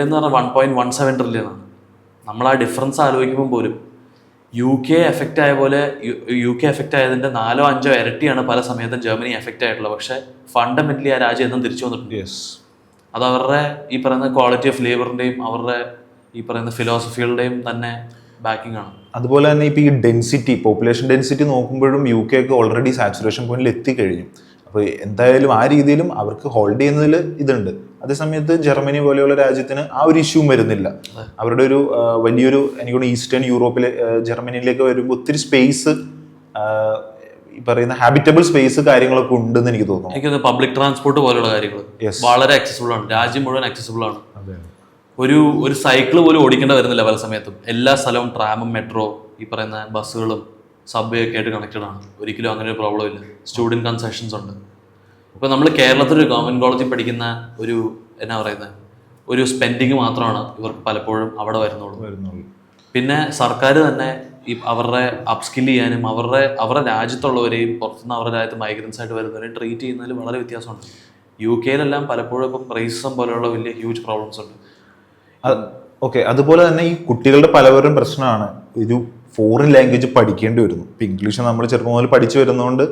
എന്ന് പറഞ്ഞാൽ 1.17 ട്രില്യനാണ്. നമ്മൾ ആ ഡിഫറൻസ് ആലോചിക്കുമ്പോൾ പോലും UK എഫക്റ്റ് ആയ പോലെ UK എഫക്റ്റ് ആയതിൻ്റെ 4-5 ഇരട്ടിയാണ് പല സമയത്തും ജർമ്മനി എഫക്റ്റ് ആയിട്ടുള്ളത്. പക്ഷേ ഫണ്ടമെന്റലി ആ രാജ്യം എന്നും തിരിച്ചു വന്നിട്ടുണ്ട്. അത് അവരുടെ ഈ പറയുന്ന ക്വാളിറ്റി ഓഫ് ലേബറിൻ്റെയും അവരുടെ ഈ പറയുന്ന ഫിലോസഫികളുടെയും തന്നെ ബാക്കിംഗ് ആണ്. അതുപോലെ തന്നെ ഇപ്പോൾ ഈ പോപ്പുലേഷൻ ഡെൻസിറ്റി നോക്കുമ്പോഴും UK ഒക്കെ ഓൾറെഡി സാച്ചുറേഷൻ പോയിന്റിൽ എത്തിക്കഴിഞ്ഞു. അപ്പോൾ എന്തായാലും ആ രീതിയിലും അവർക്ക് ഹോൾഡ് ചെയ്യുന്നതിൽ ഇതുണ്ട്. അതേസമയത്ത് ജർമ്മനി പോലെയുള്ള രാജ്യത്തിന് ആ ഒരു ഇഷ്യൂവും വരുന്നില്ല. അവരുടെ ഒരു വലിയൊരു എനിക്കൊന്ന് ഈസ്റ്റേൺ യൂറോപ്പിലെ ജർമ്മനിയിലേക്ക് വരുമ്പോൾ ഒത്തിരി സ്പേസ്, ഈ പറയുന്ന ഹാബിറ്റബിൾ സ്പേസ് കാര്യങ്ങളൊക്കെ ഉണ്ടെന്ന് എനിക്ക് തോന്നുന്നു. എനിക്ക് പബ്ലിക് ട്രാൻസ്പോർട്ട് പോലെയുള്ള കാര്യങ്ങൾ വളരെ അക്സസിബിൾ ആണ്. രാജ്യം മുഴുവൻ അക്സസിബിൾ ആണ്. ഒരു സൈക്കിൾ പോലും ഓടിക്കേണ്ട വരുന്നില്ല പല സമയത്തും. എല്ലാ സ്ഥലവും ട്രാമും മെട്രോ ഈ പറയുന്ന ബസ്സുകളും സബ്വേ ഒക്കെ ആയിട്ട് കണക്റ്റഡ് ആണ്. ഒരിക്കലും അങ്ങനെ ഒരു പ്രോബ്ലം ഇല്ല. സ്റ്റുഡൻറ് കൺസെഷൻസ് ഉണ്ട്. ഇപ്പോൾ നമ്മൾ കേരളത്തിലൊരു ഗവൺമെൻറ് കോളേജിൽ പഠിക്കുന്ന ഒരു സ്പെൻഡിങ് മാത്രമാണ് ഇവർക്ക് പലപ്പോഴും അവിടെ വരുന്നുള്ളൂ. പിന്നെ സർക്കാർ തന്നെ ഈ അവരുടെ അപ്സ്കിൽ ചെയ്യാനും അവരുടെ രാജ്യത്തുള്ളവരെയും പുറത്തുനിന്ന് അവരുടെ രാജ്യത്ത് മൈഗ്രൻസ് ആയിട്ട് വരുന്നവരെയും ട്രീറ്റ് ചെയ്യുന്നതിൽ വളരെ വ്യത്യാസമുണ്ട്. UK പലപ്പോഴും ഇപ്പം റേസിസം പോലെയുള്ള വലിയ ഹ്യൂജ് പ്രോബ്ലംസ് ഉണ്ട്. ഓക്കെ, അതുപോലെ തന്നെ ഈ കുട്ടികളുടെ പലവരും പ്രശ്നമാണ് ഒരു ഫോറിൻ ലാംഗ്വേജ് പഠിക്കേണ്ടി വരുന്നു. ഇപ്പം ഇംഗ്ലീഷ് നമ്മൾ ചെറുപ്പം മുതൽ പഠിച്ചു വരുന്നതുകൊണ്ട്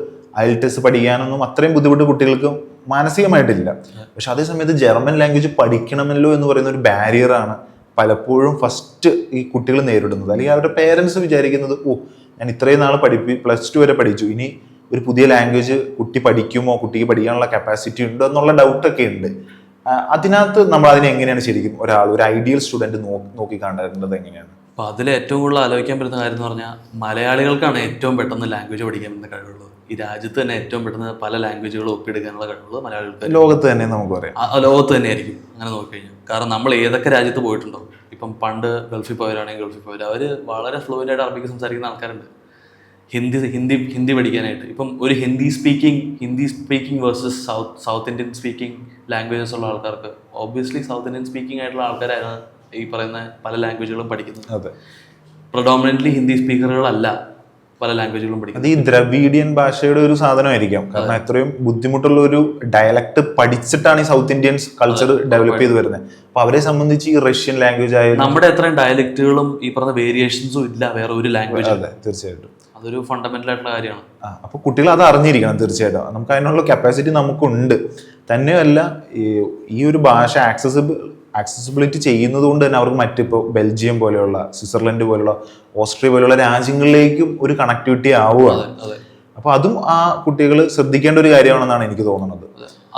IELTS പഠിക്കാനൊന്നും അത്രയും ബുദ്ധിമുട്ട് കുട്ടികൾക്ക് മാനസികമായിട്ടില്ല. പക്ഷെ അതേസമയത്ത് ജർമ്മൻ ലാംഗ്വേജ് പഠിക്കണമല്ലോ എന്ന് പറയുന്ന ഒരു ബാരിയറാണ് പലപ്പോഴും ഫസ്റ്റ് ഈ കുട്ടികൾ നേരിടുന്നത്. അല്ലെങ്കിൽ അവരുടെ പേരൻസ് വിചാരിക്കുന്നത്, ഞാൻ ഇത്രയും നാൾ +2 വരെ പഠിച്ചു, ഇനി ഒരു പുതിയ ലാംഗ്വേജ് കുട്ടി പഠിക്കുമോ, കുട്ടിക്ക് പഠിക്കാനുള്ള കപ്പാസിറ്റി ഉണ്ടോ എന്നുള്ള ഡൗട്ടൊക്കെ ഉണ്ട്. അതിനകത്ത് നമ്മൾ അതിനെ എങ്ങനെയാണ് ശരിക്കും ഒരു ഐഡിയൽ സ്റ്റുഡൻറ് നോക്കി കാണേണ്ടത് എങ്ങനെയാണ്? അപ്പോൾ അതിൽ ഏറ്റവും കൂടുതൽ ആലോചിക്കാൻ പറ്റുന്ന കാര്യം എന്ന് പറഞ്ഞാൽ മലയാളികൾക്കാണ് ഏറ്റവും പെട്ടെന്ന് ലാംഗ്വേജ് പഠിക്കാൻ പറ്റുന്ന കഴിവുള്ളത്. ഈ രാജ്യത്ത് തന്നെ ഏറ്റവും പെട്ടെന്ന് പല ലാംഗ്വേജുകളും ഒപ്പിയെടുക്കാനുള്ള കഴിവുള്ളത് മലയാളികൾക്ക്. ലോകത്ത് തന്നെ നമുക്ക് പറയാം, ലോകത്ത് തന്നെ ആയിരിക്കും അങ്ങനെ നോക്കിക്കഴിഞ്ഞാൽ. കാരണം നമ്മൾ ഏതൊക്കെ രാജ്യത്ത് പോയിട്ടുണ്ടോ, ഇപ്പം പണ്ട് ഗൾഫിൽ പോയവരാണെങ്കിൽ ഗൾഫിൽ പോയവർ അവർ വളരെ ഫ്ലുവൻ്റ് ആയിട്ട് അറബിക്ക് സംസാരിക്കുന്ന ആൾക്കാരുണ്ട്. ഹിന്ദി പഠിക്കാനായിട്ട് ഇപ്പം ഒരു Hindi speaking versus south Indian speaking languages ഉള്ള ആൾക്കാർക്ക് ഓബ്വിയസ്ലി സൗത്ത് ഇന്ത്യൻ സ്പീക്കിംഗ് ആയിട്ടുള്ള ആൾക്കാരാണ് ഈ പറയുന്ന പല ലാംഗ്വേജുകളും പഠിക്കുന്നത്. പ്രഡോമിനൻ്റ്ലി ഹിന്ദി സ്പീക്കറുകളല്ല പല ലാംഗ്വേജുകളും പഠിക്കുന്നത്. അത് ഈ ദ്രവീഡിയൻ ഭാഷയുടെ ഒരു സാധനമായിരിക്കാം. കാരണം എത്രയും ബുദ്ധിമുട്ടുള്ള ഒരു ഡയലക്ട് പഠിച്ചിട്ടാണ് ഈ സൗത്ത് ഇന്ത്യൻസ് കൾച്ചർ ഡെവലപ്പ് ചെയ്ത് വരുന്നത്. അപ്പൊ അവരെ സംബന്ധിച്ച് ഈ റഷ്യൻ ലാംഗ്വേജ് ആയാലും നമ്മുടെ എത്രയും ഡയലക്റ്റുകളും ഈ പറഞ്ഞ വേരിയേഷൻസും ഇല്ല വേറെ ഒരു ലാംഗ്വേജ്. അതെ, തീർച്ചയായിട്ടും അതൊരു ഫണ്ടമെന്റൽ ആയിട്ടുള്ള കാര്യമാണ്. അപ്പൊ കുട്ടികൾ അത് അറിഞ്ഞിരിക്കണം തീർച്ചയായിട്ടും. നമുക്ക് അതിനുള്ള കപ്പാസിറ്റി നമുക്കുണ്ട്. തന്നെയല്ല ഈ ഒരു ഭാഷ ആക്സസിബിലിറ്റി ചെയ്യുന്നത് കൊണ്ട് തന്നെ അവർക്ക് മറ്റിപ്പോൾ ബെൽജിയം പോലെയുള്ള, സ്വിറ്റ്സർലൻഡ് പോലെയുള്ള, ഓസ്ട്രിയ പോലെയുള്ള രാജ്യങ്ങളിലേക്കും ഒരു കണക്ടിവിറ്റി ആവുകയാണ്. അപ്പൊ അതും ആ കുട്ടികൾ ശ്രദ്ധിക്കേണ്ട ഒരു കാര്യമാണെന്നാണ് എനിക്ക് തോന്നുന്നത്.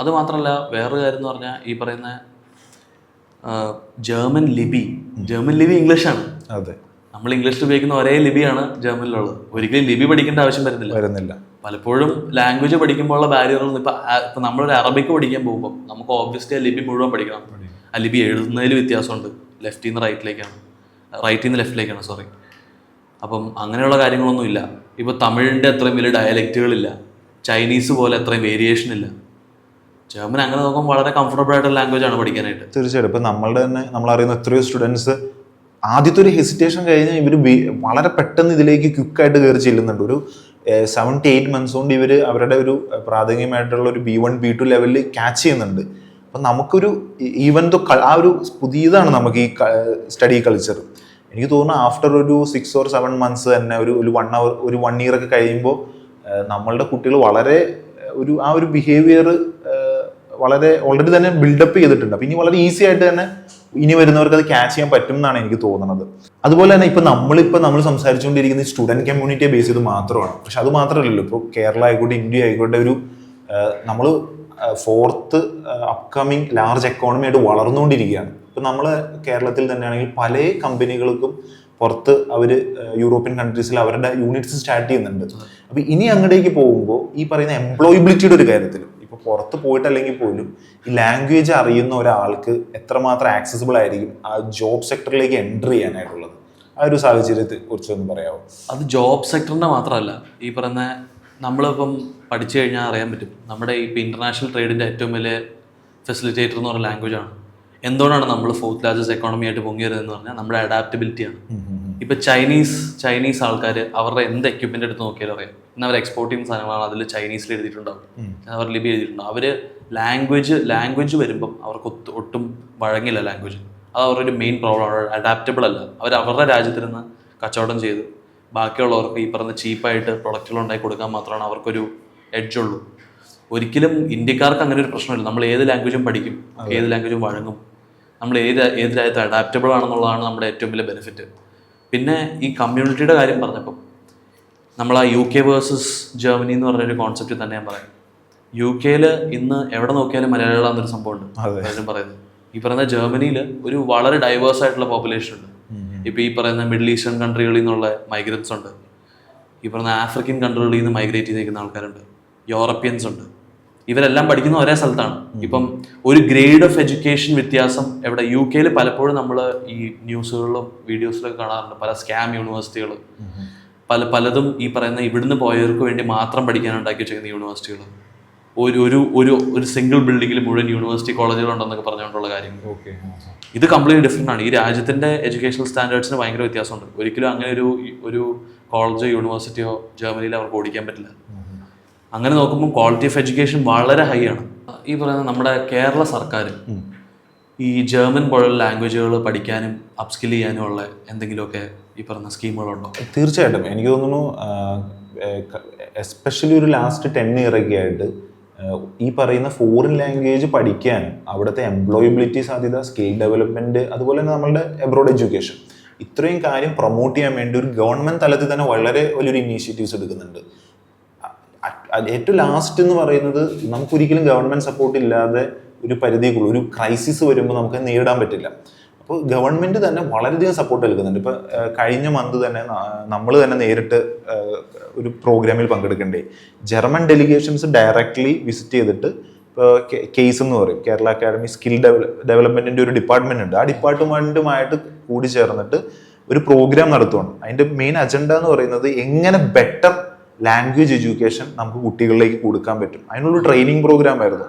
അത് മാത്രമല്ല, വേറൊരു കാര്യം എന്ന് പറഞ്ഞാൽ ഈ പറയുന്ന ജർമ്മൻ ലിപി ഇംഗ്ലീഷാണ്. അതെ, നമ്മൾ ഇംഗ്ലീഷിൽ ഉപയോഗിക്കുന്ന ഒരേ ലിപിയാണ് ജർമ്മനിലുള്ളത്. ഒരിക്കലും ലിപി പഠിക്കേണ്ട ആവശ്യം വരുന്നില്ല. പലപ്പോഴും ലാംഗ്വേജ് പഠിക്കുമ്പോഴുള്ള ബാരിയറുകൾ ഇപ്പം നമ്മളൊരു അറബിക്ക് പഠിക്കാൻ പോകുമ്പോൾ നമുക്ക് ഓബ്വിയസ്ലി ആ ലിപി മുഴുവൻ പഠിക്കണം. ആ ലിപി എഴുതുന്നതിൽ വ്യത്യാസമുണ്ട്. ലെഫ്റ്റിൽ നിന്ന് ലെഫ്റ്റിലേക്കാണ് സോറി. അപ്പം അങ്ങനെയുള്ള കാര്യങ്ങളൊന്നും ഇല്ല. ഇപ്പോൾ തമിഴിൻ്റെ അത്രയും വലിയ ഡയലക്റ്റുകളില്ല, ചൈനീസ് പോലെ അത്രയും വേരിയേഷൻ ഇല്ല. ജർമ്മൻ അങ്ങനെ നോക്കുമ്പോൾ വളരെ കംഫർട്ടബിൾ ആയിട്ടുള്ള ലാംഗ്വേജ് ആണ് പഠിക്കാനായിട്ട്. തീർച്ചയായിട്ടും. ഇപ്പം നമ്മളറിയുന്ന എത്രയോ സ്റ്റുഡൻസ് ആദ്യത്തെ ഒരു ഹെസിറ്റേഷൻ കഴിഞ്ഞാൽ ഇവർ വളരെ പെട്ടെന്ന് ഇതിലേക്ക് ക്വിക്കായിട്ട് കയറി ചെല്ലുന്നുണ്ട്. ഒരു 7 to 8 months കൊണ്ട് ഇവർ അവരുടെ ഒരു പ്രാഥമികമായിട്ടുള്ള ഒരു B1 B2 ലെവലിൽ ക്യാച്ച് ചെയ്യുന്നുണ്ട്. അപ്പം നമുക്കൊരു ഈവൻ ആ ഒരു പുതിയതാണ് നമുക്ക് ഈ സ്റ്റഡി കൾച്ചർ. എനിക്ക് തോന്നുന്നു ആഫ്റ്റർ ഒരു 6 or 7 months തന്നെ ഒരു 1 year ഒക്കെ കഴിയുമ്പോൾ നമ്മളുടെ കുട്ടികൾ വളരെ ആ ഒരു ബിഹേവിയർ വളരെ ഓൾറെഡി തന്നെ ബിൽഡപ്പ് ചെയ്തിട്ടുണ്ട്. അപ്പം ഇനി വളരെ ഈസി ആയിട്ട് തന്നെ ഇനി വരുന്നവർക്ക് അത് ക്യാച്ച് ചെയ്യാൻ പറ്റും എന്നാണ് എനിക്ക് തോന്നുന്നത്. അതുപോലെ തന്നെ നമ്മൾ സംസാരിച്ചുകൊണ്ടിരിക്കുന്ന സ്റ്റുഡൻറ് കമ്മ്യൂണിറ്റിയെ ബേസ് ചെയ്ത് മാത്രമാണ്. പക്ഷെ അത് മാത്രമല്ലല്ലോ, ഇപ്പോൾ കേരള ആയിക്കോട്ടെ, ഇന്ത്യ ആയിക്കോട്ടെ, നമ്മൾ 4th അപ്കമിങ് ലാർജ് എക്കോണമി ആയിട്ട് വളർന്നുകൊണ്ടിരിക്കുകയാണ്. ഇപ്പം നമ്മൾ കേരളത്തിൽ തന്നെയാണെങ്കിൽ പല കമ്പനികൾക്കും പുറത്ത് അവർ യൂറോപ്യൻ കൺട്രീസിൽ അവരുടെ യൂണിറ്റ്സ് സ്റ്റാർട്ട് ചെയ്യുന്നുണ്ട്. അപ്പോൾ ഇനി അങ്ങോട്ടേക്ക് പോകുമ്പോൾ ഈ പറയുന്ന എംപ്ലോയബിലിറ്റിയുടെ ഒരു കാര്യത്തിൽ ഇപ്പോൾ പുറത്ത് പോയിട്ടല്ലെങ്കിൽ പോലും ഈ ലാംഗ്വേജ് അറിയുന്ന ഒരാൾക്ക് എത്രമാത്രം ആക്സസിബിൾ ആയിരിക്കും ആ ജോബ് സെക്ടറിലേക്ക് എൻ്റർ ചെയ്യാനായിട്ടുള്ളത്. ആ ഒരു സാഹചര്യത്തെ കുറിച്ചൊന്ന് പറയാമോ? അത് ജോബ് സെക്ടറിൻ്റെ മാത്രമല്ല, ഈ പറയുന്ന നമ്മളിപ്പം പഠിച്ചു കഴിഞ്ഞാൽ അറിയാൻ പറ്റും. നമ്മുടെ ഇപ്പോൾ ഇൻ്റർനാഷണൽ ട്രേഡിൻ്റെ ഏറ്റവും വലിയ ഫെസിലിറ്റേറ്റർ എന്ന് പറഞ്ഞ ലാംഗ്വേജാണ്. എന്തുകൊണ്ടാണ് നമ്മൾ 4th largest എക്കോണമി ആയിട്ട് പൊങ്ങിയതെന്ന് പറഞ്ഞാൽ നമ്മുടെ അഡാപ്റ്റബിലിറ്റിയാണ്. ഇപ്പം ചൈനീസ് ആൾക്കാർ അവരുടെ എന്ത് എക്യുപ്മെൻ്റ് എടുത്ത് നോക്കിയാലും അറിയാം, ഇന്ന് അവർ എക്സ്പോർട്ട് ചെയ്യുന്ന സാധനങ്ങളാണ് അതിൽ ചൈനീസിൽ എഴുതിയിട്ടുണ്ടാവും, അവർ ലിപി എഴുതിയിട്ടുണ്ടാവും. അവർ ലാംഗ്വേജ് വരുമ്പം അവർക്ക് ഒട്ടും വഴങ്ങില്ല ലാംഗ്വേജ്. അത് അവരുടെ മെയിൻ പ്രോബ്ലം. അഡാപ്റ്റബിൾ അല്ല. അവരുടെ രാജ്യത്തിരുന്ന് കച്ചവടം ചെയ്ത് ബാക്കിയുള്ളവർക്ക് ഈ പറഞ്ഞ ചീപ്പായിട്ട് പ്രൊഡക്റ്റുകൾ ഉണ്ടാക്കി കൊടുക്കാൻ മാത്രമാണ് അവർക്കൊരു എഡ്ജുള്ളൂ. ഒരിക്കലും ഇന്ത്യക്കാർക്ക് അങ്ങനെ ഒരു പ്രശ്നമില്ല. നമ്മൾ ഏത് ലാംഗ്വേജും പഠിക്കും, ഏത് ലാംഗ്വേജും വഴങ്ങും. നമ്മൾ ഏത് രാജ്യത്ത് അഡാപ്റ്റബിൾ ആണെന്നുള്ളതാണ് നമ്മുടെ ഏറ്റവും വലിയ ബെനിഫിറ്റ്. പിന്നെ ഈ കമ്മ്യൂണിറ്റിയുടെ കാര്യം പറഞ്ഞപ്പം നമ്മൾ ആ UK വേഴ്സസ് ജർമ്മനി എന്ന് പറഞ്ഞൊരു കോൺസെപ്റ്റ് തന്നെ ഞാൻ പറയാം. UK ഇന്ന് എവിടെ നോക്കിയാലും മലയാളികളാണെന്നൊരു സംഭവമുണ്ട് പലരും പറയുന്നത്. ഈ പറയുന്ന ജർമ്മനിയിൽ ഒരു വളരെ ഡൈവേഴ്സ് ആയിട്ടുള്ള പോപ്പുലേഷൻ ഉണ്ട്. ഇപ്പോൾ ഈ പറയുന്ന മിഡിൽ ഈസ്റ്റേൺ കൺട്രികളിൽ നിന്നുള്ള മൈഗ്രൻസ് ഉണ്ട്, ഈ പറയുന്ന ആഫ്രിക്കൻ കൺട്രികളിൽ നിന്ന് മൈഗ്രേറ്റ് ചെയ്ത് നിൽക്കുന്ന ആൾക്കാരുണ്ട്, യൂറോപ്യൻസ് ഉണ്ട്. ഇവരെല്ലാം പഠിക്കുന്ന ഒരേ സ്ഥലത്താണ്. ഇപ്പം ഒരു ഗ്രേഡ് ഓഫ് എഡ്യൂക്കേഷൻ വ്യത്യാസം എവിടെ UK പലപ്പോഴും നമ്മൾ ഈ ന്യൂസുകളിലും വീഡിയോസിലൊക്കെ കാണാറുണ്ട്. പല സ്കാം യൂണിവേഴ്സിറ്റികൾ പലതും ഈ പറയുന്ന ഇവിടുന്ന് പോയവർക്ക് വേണ്ടി മാത്രം പഠിക്കാൻ ഉണ്ടാക്കി വെച്ചിരിക്കുന്ന യൂണിവേഴ്സിറ്റികൾ, ഒരു സിംഗിൾ ബിൽഡിങ്ങിൽ മുഴുവൻ യൂണിവേഴ്സിറ്റി കോളേജുകളുണ്ടെന്നൊക്കെ പറഞ്ഞുകൊണ്ടുള്ള കാര്യങ്ങൾ. ഇത് കംപ്ലീറ്റ്ലി ഡിഫറെൻ്റ് ആണ്. ഈ രാജ്യത്തിൻ്റെ എഡ്യൂക്കേഷണൽ സ്റ്റാൻഡേർഡ്സിന് ഭയങ്കര വ്യത്യാസമുണ്ട്. ഒരിക്കലും അങ്ങനെ ഒരു കോളേജോ യൂണിവേഴ്സിറ്റിയോ ജർമ്മനിയിൽ അവർക്ക് ഓടിക്കാൻ പറ്റില്ല. അങ്ങനെ നോക്കുമ്പോൾ ക്വാളിറ്റി ഓഫ് എഡ്യൂക്കേഷൻ വളരെ ഹൈ ആണ്. ഈ പറയുന്ന നമ്മുടെ കേരള സർക്കാർ ഈ ജർമ്മൻ പോലുള്ള ലാംഗ്വേജുകൾ പഠിക്കാനും അപ്സ്കിൽ ചെയ്യാനും ഉള്ള എന്തെങ്കിലുമൊക്കെ ഈ പറയുന്ന സ്കീമുകളുണ്ടോ? തീർച്ചയായിട്ടും. എനിക്ക് തോന്നുന്നു എസ്പെഷ്യലി ഒരു ലാസ്റ്റ് 10 year ഒക്കെ ആയിട്ട് ഈ പറയുന്ന ഫോറിൻ ലാംഗ്വേജ് പഠിക്കാനും അവിടുത്തെ എംപ്ലോയബിലിറ്റി സാധ്യത, സ്കിൽ ഡെവലപ്മെൻറ്റ്, അതുപോലെ തന്നെ നമ്മളുടെ എബ്രോഡ് എഡ്യൂക്കേഷൻ, ഇത്രയും കാര്യം പ്രൊമോട്ട് ചെയ്യാൻ വേണ്ടി ഒരു ഗവൺമെൻറ് തലത്തിൽ തന്നെ വളരെ വലിയൊരു ഇനീഷ്യേറ്റീവ്സ് എടുക്കുന്നുണ്ട്. ഏറ്റവും ലാസ്റ്റ് എന്ന് പറയുന്നത് നമുക്കൊരിക്കലും ഗവൺമെൻറ് സപ്പോർട്ട് ഇല്ലാതെ ഒരു പരിധിക്കുള്ള ഒരു ക്രൈസിസ് വരുമ്പോൾ നമുക്ക് നേരിടാൻ പറ്റില്ല. അപ്പോൾ ഗവൺമെൻറ് തന്നെ വളരെയധികം സപ്പോർട്ട് നൽകുന്നുണ്ട്. ഇപ്പോൾ കഴിഞ്ഞ മന്ത് തന്നെ നമ്മൾ തന്നെ നേരിട്ട് ഒരു പ്രോഗ്രാമിൽ പങ്കെടുക്കണ്ടേ. ജർമ്മൻ ഡെലിഗേഷൻസ് ഡയറക്റ്റ്ലി വിസിറ്റ് ചെയ്തിട്ട് ഇപ്പോൾ കേസ് എന്ന് പറയും, കേരള അക്കാഡമി സ്കിൽ ഡെവലപ്മെൻറ്റിൻ്റെ ഒരു ഡിപ്പാർട്ട്മെൻ്റ് ഉണ്ട്. ആ ഡിപ്പാർട്ട്മെൻറ്റുമായിട്ട് കൂടി ചേർന്നിട്ട് ഒരു പ്രോഗ്രാം നടത്തുകയാണ്. അതിൻ്റെ മെയിൻ അജണ്ട എന്ന് പറയുന്നത് എങ്ങനെ ബെറ്റർ ലാംഗ്വേജ് എഡ്യൂക്കേഷൻ നമുക്ക് കുട്ടികളിലേക്ക് കൊടുക്കാൻ പറ്റും. അതിനുള്ള ട്രെയിനിങ് പ്രോഗ്രാം ആയിരുന്നു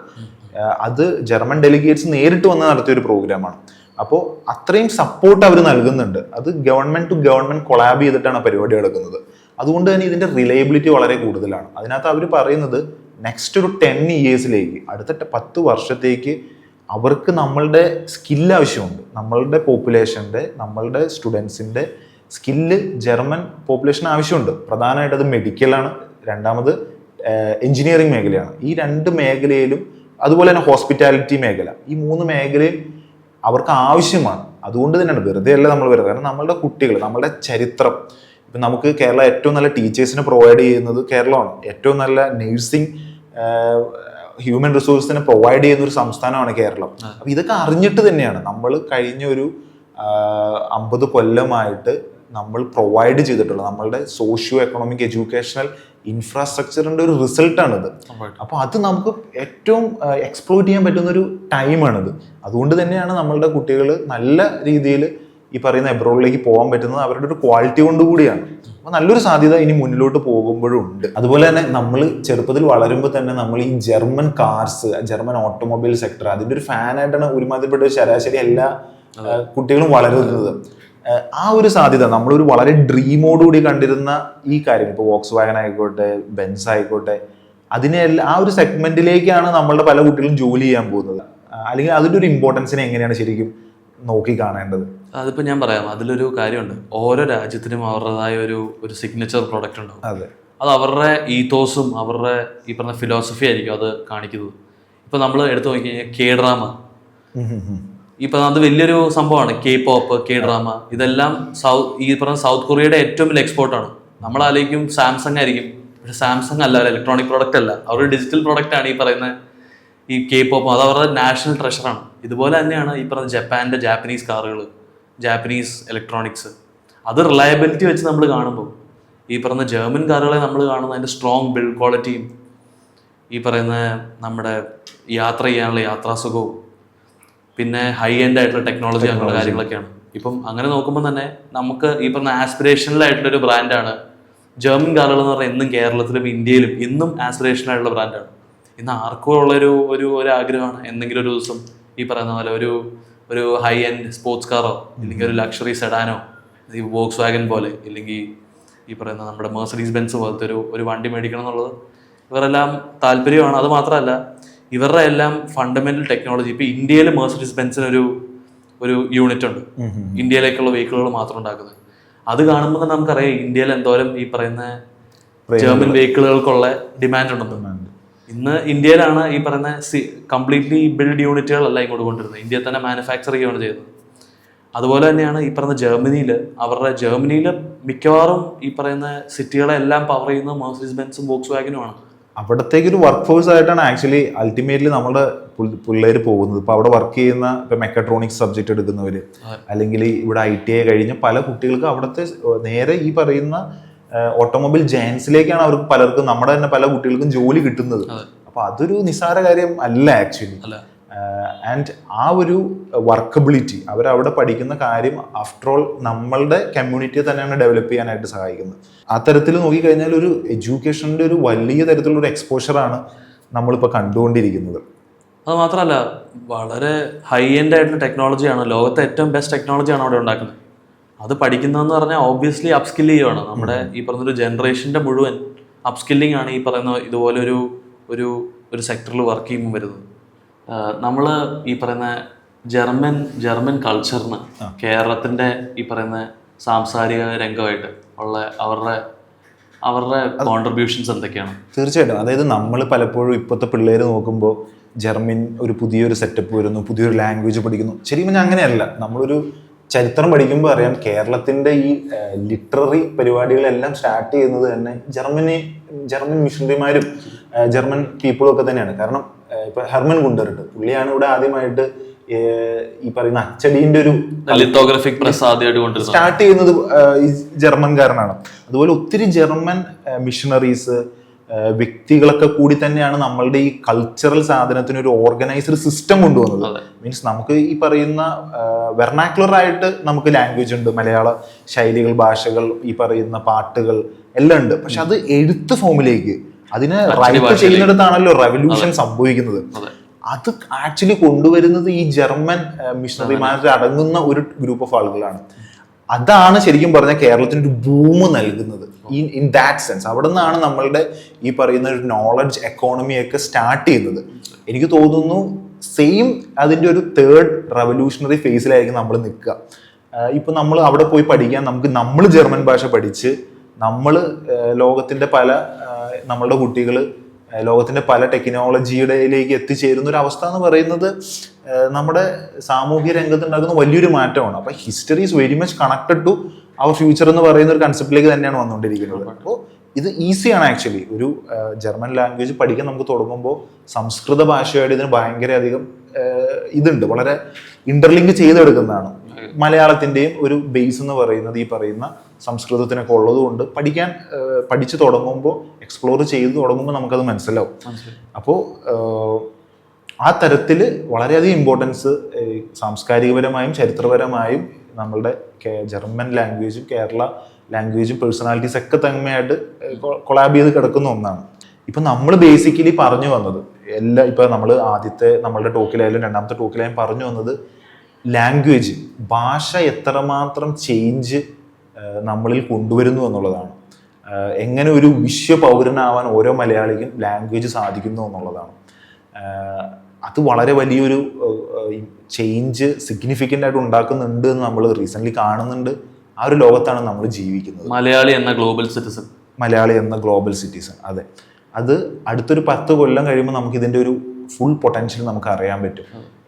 അത്. ജർമ്മൻ ഡെലിഗേറ്റ്സ് നേരിട്ട് വന്ന് നടത്തിയൊരു പ്രോഗ്രാമാണ്. അപ്പോൾ അത്രയും സപ്പോർട്ട് അവർ നൽകുന്നുണ്ട്. അത് ഗവൺമെൻറ് ടു ഗവൺമെൻറ് കൊളാബ് ചെയ്തിട്ടാണ് പരിപാടി നടക്കുന്നത്. അതുകൊണ്ട് തന്നെ ഇതിൻ്റെ റിലയബിലിറ്റി വളരെ കൂടുതലാണ്. അതിനകത്ത് അവർ പറയുന്നത് നെക്സ്റ്റ് ഒരു 10 yearsലേക്ക്, അടുത്ത 10 വർഷത്തേക്ക് അവർക്ക് നമ്മളുടെ സ്കില്ല് ആവശ്യമുണ്ട്. നമ്മളുടെ പോപ്പുലേഷൻ്റെ, നമ്മളുടെ സ്റ്റുഡൻസിൻ്റെ സ്കില്ല് ജർമ്മൻ പോപ്പുലേഷൻ ആവശ്യമുണ്ട്. പ്രധാനമായിട്ട് അത് മെഡിക്കലാണ്, രണ്ടാമത് എഞ്ചിനീയറിംഗ് മേഖലയാണ്. ഈ 2 മേഖലയിലും അതുപോലെ തന്നെ ഹോസ്പിറ്റാലിറ്റി മേഖല, ഈ 3 മേഖലയും അവർക്ക് ആവശ്യമാണ്. അതുകൊണ്ട് തന്നെയാണ്, വെറുതെ അല്ല നമ്മൾ വരുന്നത്. കാരണം നമ്മളുടെ കുട്ടികൾ, നമ്മളുടെ ചരിത്രം, ഇപ്പം നമുക്ക് കേരള ഏറ്റവും നല്ല ടീച്ചേഴ്സിനെ പ്രൊവൈഡ് ചെയ്യുന്നത് കേരളമാണ്. ഏറ്റവും നല്ല നേഴ്സിംഗ് ഹ്യൂമൻ റിസോഴ്സിനെ പ്രൊവൈഡ് ചെയ്യുന്ന ഒരു സംസ്ഥാനമാണ് കേരളം. അപ്പം ഇതൊക്കെ അറിഞ്ഞിട്ട് തന്നെയാണ് നമ്മൾ കഴിഞ്ഞ ഒരു 50 കൊല്ലമായിട്ട് നമ്മൾ പ്രൊവൈഡ് ചെയ്തിട്ടുള്ളത്. നമ്മളുടെ സോഷ്യോ എക്കണോമിക് എഡ്യൂക്കേഷണൽ ഇൻഫ്രാസ്ട്രക്ചറിന്റെ ഒരു റിസൾട്ടാണിത്. അപ്പോൾ അത് നമുക്ക് ഏറ്റവും എക്സ്പ്ലോയിറ്റ് ചെയ്യാൻ പറ്റുന്ന ഒരു ടൈമാണിത്. അതുകൊണ്ട് തന്നെയാണ് നമ്മളുടെ കുട്ടികൾ നല്ല രീതിയിൽ ഈ പറയുന്ന എബ്രോഡിലേക്ക് പോകാൻ പറ്റുന്നത് അവരുടെ ഒരു ക്വാളിറ്റി കൊണ്ട് കൂടിയാണ്. അപ്പോൾ നല്ലൊരു സാധ്യത ഇനി മുന്നിലോട്ട് പോകുമ്പോഴും ഉണ്ട്. അതുപോലെ തന്നെ നമ്മൾ ചെറുപ്പത്തിൽ വളരുമ്പോൾ തന്നെ നമ്മൾ ഈ German cars, German automobile sector, അതിൻ്റെ ഒരു ഫാനായിട്ടാണ് ഒരുമാതിരിപ്പെട്ട ശരാശരി എല്ലാ കുട്ടികളും വളരുന്നത്. ആ ഒരു സാധ്യത നമ്മളൊരു വളരെ ഡ്രീമോടുകൂടി കണ്ടിരുന്ന ഈ കാര്യം, ഇപ്പോൾ വോക്സ് വാഗൻ ആയിക്കോട്ടെ, ബെൻസ് ആയിക്കോട്ടെ, ആ ഒരു സെഗ്മെന്റിലേക്കാണ് നമ്മളുടെ പല കുട്ടികളും ജോലി ചെയ്യാൻ പോകുന്നത്. അല്ലെങ്കിൽ അതിൻ്റെ ഒരു ഇമ്പോർട്ടൻസിനെ എങ്ങനെയാണ് ശരിക്കും നോക്കി കാണേണ്ടത്? അതിപ്പോൾ ഞാൻ പറയാം, അതിലൊരു കാര്യമുണ്ട്. ഓരോ രാജ്യത്തിനും അവരുടേതായ ഒരു സിഗ്നേച്ചർ പ്രോഡക്റ്റ് ഉണ്ടാവും. അതെ, അത് അവരുടെ ഈത്തോസും അവരുടെ ഈ പറഞ്ഞ ഫിലോസഫി ആയിരിക്കും അത് കാണിക്കുന്നത്. ഇപ്പം നമ്മൾ എടുത്തു നോക്കിക്കഴിഞ്ഞാൽ കെ ഡ്രാമ, ഇപ്പം അത് വലിയൊരു സംഭവമാണ്. കെ പോപ്പ്, കെ ഡ്രാമ, ഇതെല്ലാം ഈ പറഞ്ഞ സൗത്ത് കൊറിയയുടെ ഏറ്റവും വലിയ എക്സ്പോർട്ടാണ്. നമ്മൾ ആലോചിക്കും സാംസങ് ആയിരിക്കും, പക്ഷെ സാംസങ് അല്ല, ഇലക്ട്രോണിക് പ്രോഡക്റ്റ് അല്ല, അവരുടെ ഡിജിറ്റൽ പ്രോഡക്റ്റ് ആണ് ഈ പറയുന്ന ഈ കെ പോപ്പ്. അത് അവരുടെ നാഷണൽ ട്രഷറാണ്. ഇതുപോലെ തന്നെയാണ് ഈ പറഞ്ഞ ജപ്പാൻ്റെ ജാപ്പനീസ് കാറുകൾ, ജാപ്പനീസ് ഇലക്ട്രോണിക്സ്. അത് റിലയബിലിറ്റി വെച്ച് നമ്മൾ കാണുമ്പോൾ ഈ പറയുന്ന ജർമ്മൻ കാറുകളെ നമ്മൾ കാണുന്ന അതിൻ്റെ സ്ട്രോങ് ബിൽഡ് ക്വാളിറ്റിയും ഈ പറയുന്ന നമ്മുടെ യാത്ര ചെയ്യാനുള്ള യാത്രാസുഖവും പിന്നെ ഹൈ എൻഡ് ആയിട്ടുള്ള ടെക്നോളജി അങ്ങനെയുള്ള കാര്യങ്ങളൊക്കെയാണ്. ഇപ്പം അങ്ങനെ നോക്കുമ്പോൾ തന്നെ നമുക്ക് ഈ പറഞ്ഞ ആസ്പിറേഷണൽ ആയിട്ടുള്ളൊരു ബ്രാൻഡാണ് ജർമ്മൻ കാറുകൾ എന്ന് പറഞ്ഞാൽ. എന്നും കേരളത്തിലും ഇന്ത്യയിലും ഇന്നും ആസ്പിറേഷണൽ ആയിട്ടുള്ള ബ്രാൻഡാണ്. ഇന്ന് ആർക്കും ഉള്ളൊരു ഒരു ആഗ്രഹമാണ് എന്തെങ്കിലും ഒരു ദിവസം ഈ പറയുന്ന പോലെ ഒരു ഹൈ എൻഡ് സ്പോർട്സ് കാറോ ഇല്ലെങ്കിൽ ഒരു ലക്ഷറി സെഡാനോ, ഈ വോക്സ് വാഗൻ പോലെ ഇല്ലെങ്കിൽ ഈ പറയുന്ന നമ്മുടെ മെർസിഡീസ് ബെൻസ് പോലത്തെ ഒരു വണ്ടി മേടിക്കണം എന്നുള്ളത് ഇവരെല്ലാം താല്പര്യമാണ്. അത് മാത്രമല്ല ഇവരുടെ എല്ലാം ഫണ്ടമെന്റൽ ടെക്നോളജി. ഇപ്പൊ ഇന്ത്യയിൽ മെർസിഡീസ് ബെൻസിന് ഒരു യൂണിറ്റ് ഉണ്ട്, ഇന്ത്യയിലേക്കുള്ള വെഹിക്കിളുകൾ മാത്രം ഉണ്ടാക്കുന്നത്. അത് കാണുമ്പോൾ തന്നെ നമുക്കറിയാം ഇന്ത്യയിൽ എന്തോരം ഈ പറയുന്ന ജർമ്മൻ വെഹിക്കിളുകൾക്കുള്ള ഡിമാൻഡ് ഉണ്ടെന്ന്. ഇന്ന് ഇന്ത്യയിലാണ് ഈ പറയുന്ന കംപ്ലീറ്റ്ലി ബിൽഡ് യൂണിറ്റുകളല്ല ഇങ്ങോട്ട് കൊണ്ടിരുന്നത്, ഇന്ത്യയിൽ തന്നെ മാനുഫാക്ചർ ചെയ്യുകയാണ് ചെയ്യുന്നത്. അതുപോലെ തന്നെയാണ് ഈ പറയുന്ന ജർമ്മനിയിൽ മിക്കവാറും ഈ പറയുന്ന സിറ്റികളെല്ലാം പവർ ചെയ്യുന്ന മെർസിഡീസ് ബെൻസും വോക്സ് വാഗനുമാണ്. അവിടത്തേക്ക് ഒരു വർക്ക് ഫോഴ്സ് ആയിട്ടാണ് ആക്ച്വലി അൾട്ടിമേറ്റ്ലി നമ്മുടെ പിള്ളേർ പോകുന്നത്. ഇപ്പൊ അവിടെ വർക്ക് ചെയ്യുന്ന ഇപ്പൊ മെക്കട്രോണിക്സ് സബ്ജക്ട് എടുക്കുന്നവര്, അല്ലെങ്കിൽ ഇവിടെ ITI കഴിഞ്ഞ പല കുട്ടികൾക്ക് അവിടുത്തെ നേരെ ഈ പറയുന്ന ഓട്ടോമൊബൈൽ ജയൻസിലേക്കാണ് അവർക്ക് പലർക്കും, നമ്മുടെ തന്നെ പല കുട്ടികൾക്കും ജോലി കിട്ടുന്നത്. അപ്പൊ അതൊരു നിസ്സാര കാര്യം അല്ല ആക്ച്വലി. ആൻഡ് ആ ഒരു വർക്കബിലിറ്റി അവരവിടെ പഠിക്കുന്ന കാര്യം ആഫ്റ്റർ ഓൾ നമ്മളുടെ കമ്മ്യൂണിറ്റിയെ തന്നെയാണ് ഡെവലപ്പ് ചെയ്യാനായിട്ട് സഹായിക്കുന്നത്. ആ തരത്തിൽ നോക്കിക്കഴിഞ്ഞാൽ ഒരു എഡ്യൂക്കേഷൻ്റെ ഒരു വലിയ തരത്തിലുള്ള ഒരു എക്സ്പോഷറാണ് നമ്മളിപ്പോൾ കണ്ടുകൊണ്ടിരിക്കുന്നത്. അത് മാത്രമല്ല വളരെ ഹൈ എൻഡ് ആയിട്ടുള്ള ടെക്നോളജിയാണ്, ലോകത്തെ ഏറ്റവും ബെസ്റ്റ് ടെക്നോളജിയാണ് അവിടെ ഉണ്ടാക്കുന്നത്. അത് പഠിക്കുന്നതെന്ന് പറഞ്ഞാൽ ഓബ്വിയസ്ലി അപ്സ്കിൽ ചെയ്യുകയാണ്. നമ്മുടെ ഈ പറഞ്ഞൊരു ജനറേഷൻ്റെ മുഴുവൻ അപ്സ്കില്ലിംഗ് ആണ് ഈ പറയുന്ന ഇതുപോലെ ഒരു സെക്ടറിൽ വർക്ക് ചെയ്യുമ്പോൾ വരുന്നത്. നമ്മൾ ഈ പറയുന്ന ജർമ്മൻ കൾച്ചറിന് കേരളത്തിൻ്റെ ഈ പറയുന്ന സാംസ്കാരിക രംഗമായിട്ട് ഉള്ള അവരുടെ കോൺട്രിബ്യൂഷൻസ് എന്തൊക്കെയാണ്? തീർച്ചയായിട്ടും. അതായത് നമ്മൾ പലപ്പോഴും ഇപ്പോഴത്തെ പിള്ളേർ നോക്കുമ്പോൾ ജർമ്മൻ ഒരു പുതിയൊരു സെറ്റപ്പ് വരുന്നു, പുതിയൊരു ലാംഗ്വേജ് പഠിക്കുന്നു. ശരിക്കും പറഞ്ഞാൽ അങ്ങനെയല്ല. നമ്മളൊരു ചരിത്രം പഠിക്കുമ്പോൾ അറിയാം കേരളത്തിൻ്റെ ഈ ലിറ്റററി പരിപാടികളെല്ലാം സ്റ്റാർട്ട് ചെയ്യുന്നത് തന്നെ ജർമ്മൻ മിഷണറിമാരും ജർമ്മൻ പീപ്പിളും ഒക്കെ തന്നെയാണ്. കാരണം ഇപ്പൊ ഹെർമൻ ഗുണ്ടറിട്ട് പുള്ളിയാണ് ഇവിടെ ആദ്യമായിട്ട് ഈ പറയുന്ന അച്ചടിന്റെ ഒരു ലിത്തോഗ്രാഫിക് പ്രസ് ആദ്യമായിട്ട് സ്റ്റാർട്ട് ചെയ്യുന്നത് ഈ ജർമ്മൻകാരനാണ്. അതുപോലെ ഒത്തിരി ജർമ്മൻ മിഷണറീസ് വ്യക്തികളൊക്കെ കൂടി തന്നെയാണ് നമ്മളുടെ ഈ കൾച്ചറൽ സാധനത്തിന് ഒരു ഓർഗനൈസ്ഡ് സിസ്റ്റം കൊണ്ടുവന്നത്. മീൻസ് നമുക്ക് ഈ പറയുന്ന വെർണാക്കുലർ ആയിട്ട് നമുക്ക് ലാംഗ്വേജ് ഉണ്ട്, മലയാള ശൈലികൾ, ഭാഷകൾ, ഈ പറയുന്ന പാട്ടുകൾ എല്ലാം ഉണ്ട്. പക്ഷെ അത് എഴുത്ത് ഫോമിലേക്ക് അതിനെ റൈറ്റ് ചെയ്യുന്നിടത്താണല്ലോ റെവല്യൂഷൻ സംഭവിക്കുന്നത്. അത് ആക്ച്വലി കൊണ്ടുവരുന്നത് ഈ ജർമ്മൻ മിഷണറിമാരിൽ അടങ്ങുന്ന ഒരു ഗ്രൂപ്പ് ഓഫ് ആളുകളാണ്. അതാണ് ശരിക്കും പറഞ്ഞാൽ കേരളത്തിന് ഒരു ബൂം നൽകുന്നത്. ഇൻ ദാറ്റ് സെൻസ് അവിടെ നിന്നാണ് നമ്മളുടെ ഈ പറയുന്ന ഒരു നോളജ് എക്കോണമിയൊക്കെ സ്റ്റാർട്ട് ചെയ്യുന്നത്. എനിക്ക് തോന്നുന്നു സെയിം അതിൻ്റെ ഒരു തേർഡ് റെവല്യൂഷണറി ഫേസിലായിരിക്കും നമ്മൾ നിൽക്കുക. ഇപ്പം നമ്മൾ അവിടെ പോയി പഠിക്കാൻ നമ്മൾ ജർമ്മൻ ഭാഷ പഠിച്ച് നമ്മൾ ലോകത്തിൻ്റെ പല നമ്മളുടെ കുട്ടികൾ ലോകത്തിന്റെ പല ടെക്നോളജിയുടെയിലേക്ക് എത്തിച്ചേരുന്ന ഒരു അവസ്ഥ എന്ന് പറയുന്നത് നമ്മുടെ സാമൂഹ്യ രംഗത്ത് ഉണ്ടാക്കുന്ന വലിയൊരു മാറ്റമാണ്. അപ്പൊ history is very much connected to our future എന്ന് പറയുന്ന ഒരു കൺസെപ്റ്റിലേക്ക് തന്നെയാണ് വന്നുകൊണ്ടിരിക്കുന്നത്. അപ്പോൾ ഇത് ഈസിയാണ് ആക്ച്വലി. ഒരു ജർമ്മൻ ലാംഗ്വേജ് പഠിക്കാൻ നമുക്ക് തുടങ്ങുമ്പോൾ സംസ്കൃത ഭാഷയോട് ഇതിന് ഭയങ്കര അധികം ഇതുണ്ട്, വളരെ ഇന്റർലിങ്ക് ചെയ്തെടുക്കുന്നതാണ്. മലയാളത്തിന്റെയും ഒരു ബേസ് എന്ന് പറയുന്നത് ഈ പറയുന്ന സംസ്കൃതത്തിനൊക്കെ ഉള്ളതുകൊണ്ട് പഠിച്ചു തുടങ്ങുമ്പോൾ, എക്സ്പ്ലോർ ചെയ്ത് തുടങ്ങുമ്പോൾ നമുക്കത് മനസ്സിലാവും. അപ്പോൾ ആ തരത്തിൽ വളരെയധികം ഇമ്പോർട്ടൻസ് സാംസ്കാരികപരമായും ചരിത്രപരമായും നമ്മളുടെ ജർമ്മൻ ലാംഗ്വേജും കേരള ലാംഗ്വേജും പേഴ്സണാലിറ്റീസ് ഒക്കെ തമ്മിലായിട്ട് കൊളാബ് ചെയ്ത് കിടക്കുന്ന ഒന്നാണ്. ഇപ്പം നമ്മൾ ബേസിക്കലി പറഞ്ഞു വന്നത് ഇപ്പം നമ്മൾ നമ്മളുടെ ടോക്കിലായാലും രണ്ടാമത്തെ ടോക്കിലായാലും പറഞ്ഞു വന്നത് ലാംഗ്വേജ്, ഭാഷ എത്രമാത്രം ചേഞ്ച് നമ്മളിൽ കൊണ്ടുവരുന്നു എന്നുള്ളതാണ്. എങ്ങനെ ഒരു വിശ്വപൗരനാവാൻ ഓരോ മലയാളിക്കും ലാംഗ്വേജ് സാധിക്കുന്നു എന്നുള്ളതാണ്. അത് വളരെ വലിയൊരു ചേഞ്ച് സിഗ്നിഫിക്കൻ്റ് ആയിട്ട് ഉണ്ടാക്കുന്നുണ്ട് എന്ന് നമ്മൾ റീസെൻ്റ്ലി കാണുന്നുണ്ട്. ആ ഒരു ലോകത്താണ് നമ്മൾ ജീവിക്കുന്നത്. മലയാളി എന്ന ഗ്ലോബൽ സിറ്റിസൺ. അതെ, അത് അടുത്തൊരു 10 കൊല്ലം കഴിയുമ്പോൾ നമുക്ക് ഇതിൻ്റെ ഒരു ഫുൾ പൊട്ടൻഷ്യൽ നമുക്ക് അറിയാൻ പറ്റും.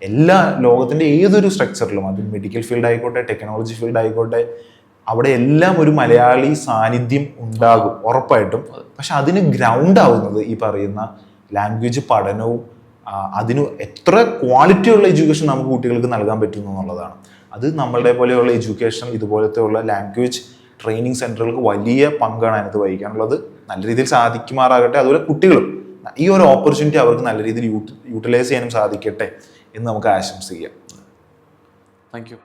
എല്ലാ ലോകത്തിൻ്റെ ഏതൊരു സ്ട്രക്ചറിലും, അത് മെഡിക്കൽ ഫീൽഡ് ആയിക്കോട്ടെ, ടെക്നോളജി ഫീൽഡ് ആയിക്കോട്ടെ, അവിടെ എല്ലാം ഒരു മലയാളി സാന്നിധ്യം ഉണ്ടാകും ഉറപ്പായിട്ടും. പക്ഷെ അതിന് ഗ്രൗണ്ട് ആവുന്നത് ഈ പറയുന്ന ലാംഗ്വേജ് പഠനവും അതിന് എത്ര ക്വാളിറ്റി ഉള്ള എഡ്യൂക്കേഷൻ നമുക്ക് കുട്ടികൾക്ക് നൽകാൻ പറ്റുന്നു എന്നുള്ളതാണ്. അത് നമ്മളുടെ പോലെയുള്ള എഡ്യൂക്കേഷൻ, ഇതുപോലത്തെ ഉള്ള ലാംഗ്വേജ് ട്രെയിനിങ് സെന്ററുകൾക്ക് വലിയ പങ്കാണ് അതിനകത്ത് വഹിക്കാനുള്ളത്. നല്ല രീതിയിൽ സാധിക്കുമാറാകട്ടെ. അതുപോലെ കുട്ടികളും ഈ ഒരു ഓപ്പർച്യൂണിറ്റി അവർക്ക് നല്ല രീതിയിൽ യൂട്ടിലൈസ് ചെയ്യാനും സാധിക്കട്ടെ എന്ന് നമുക്ക് ആശംസിക്കാം. Thank you.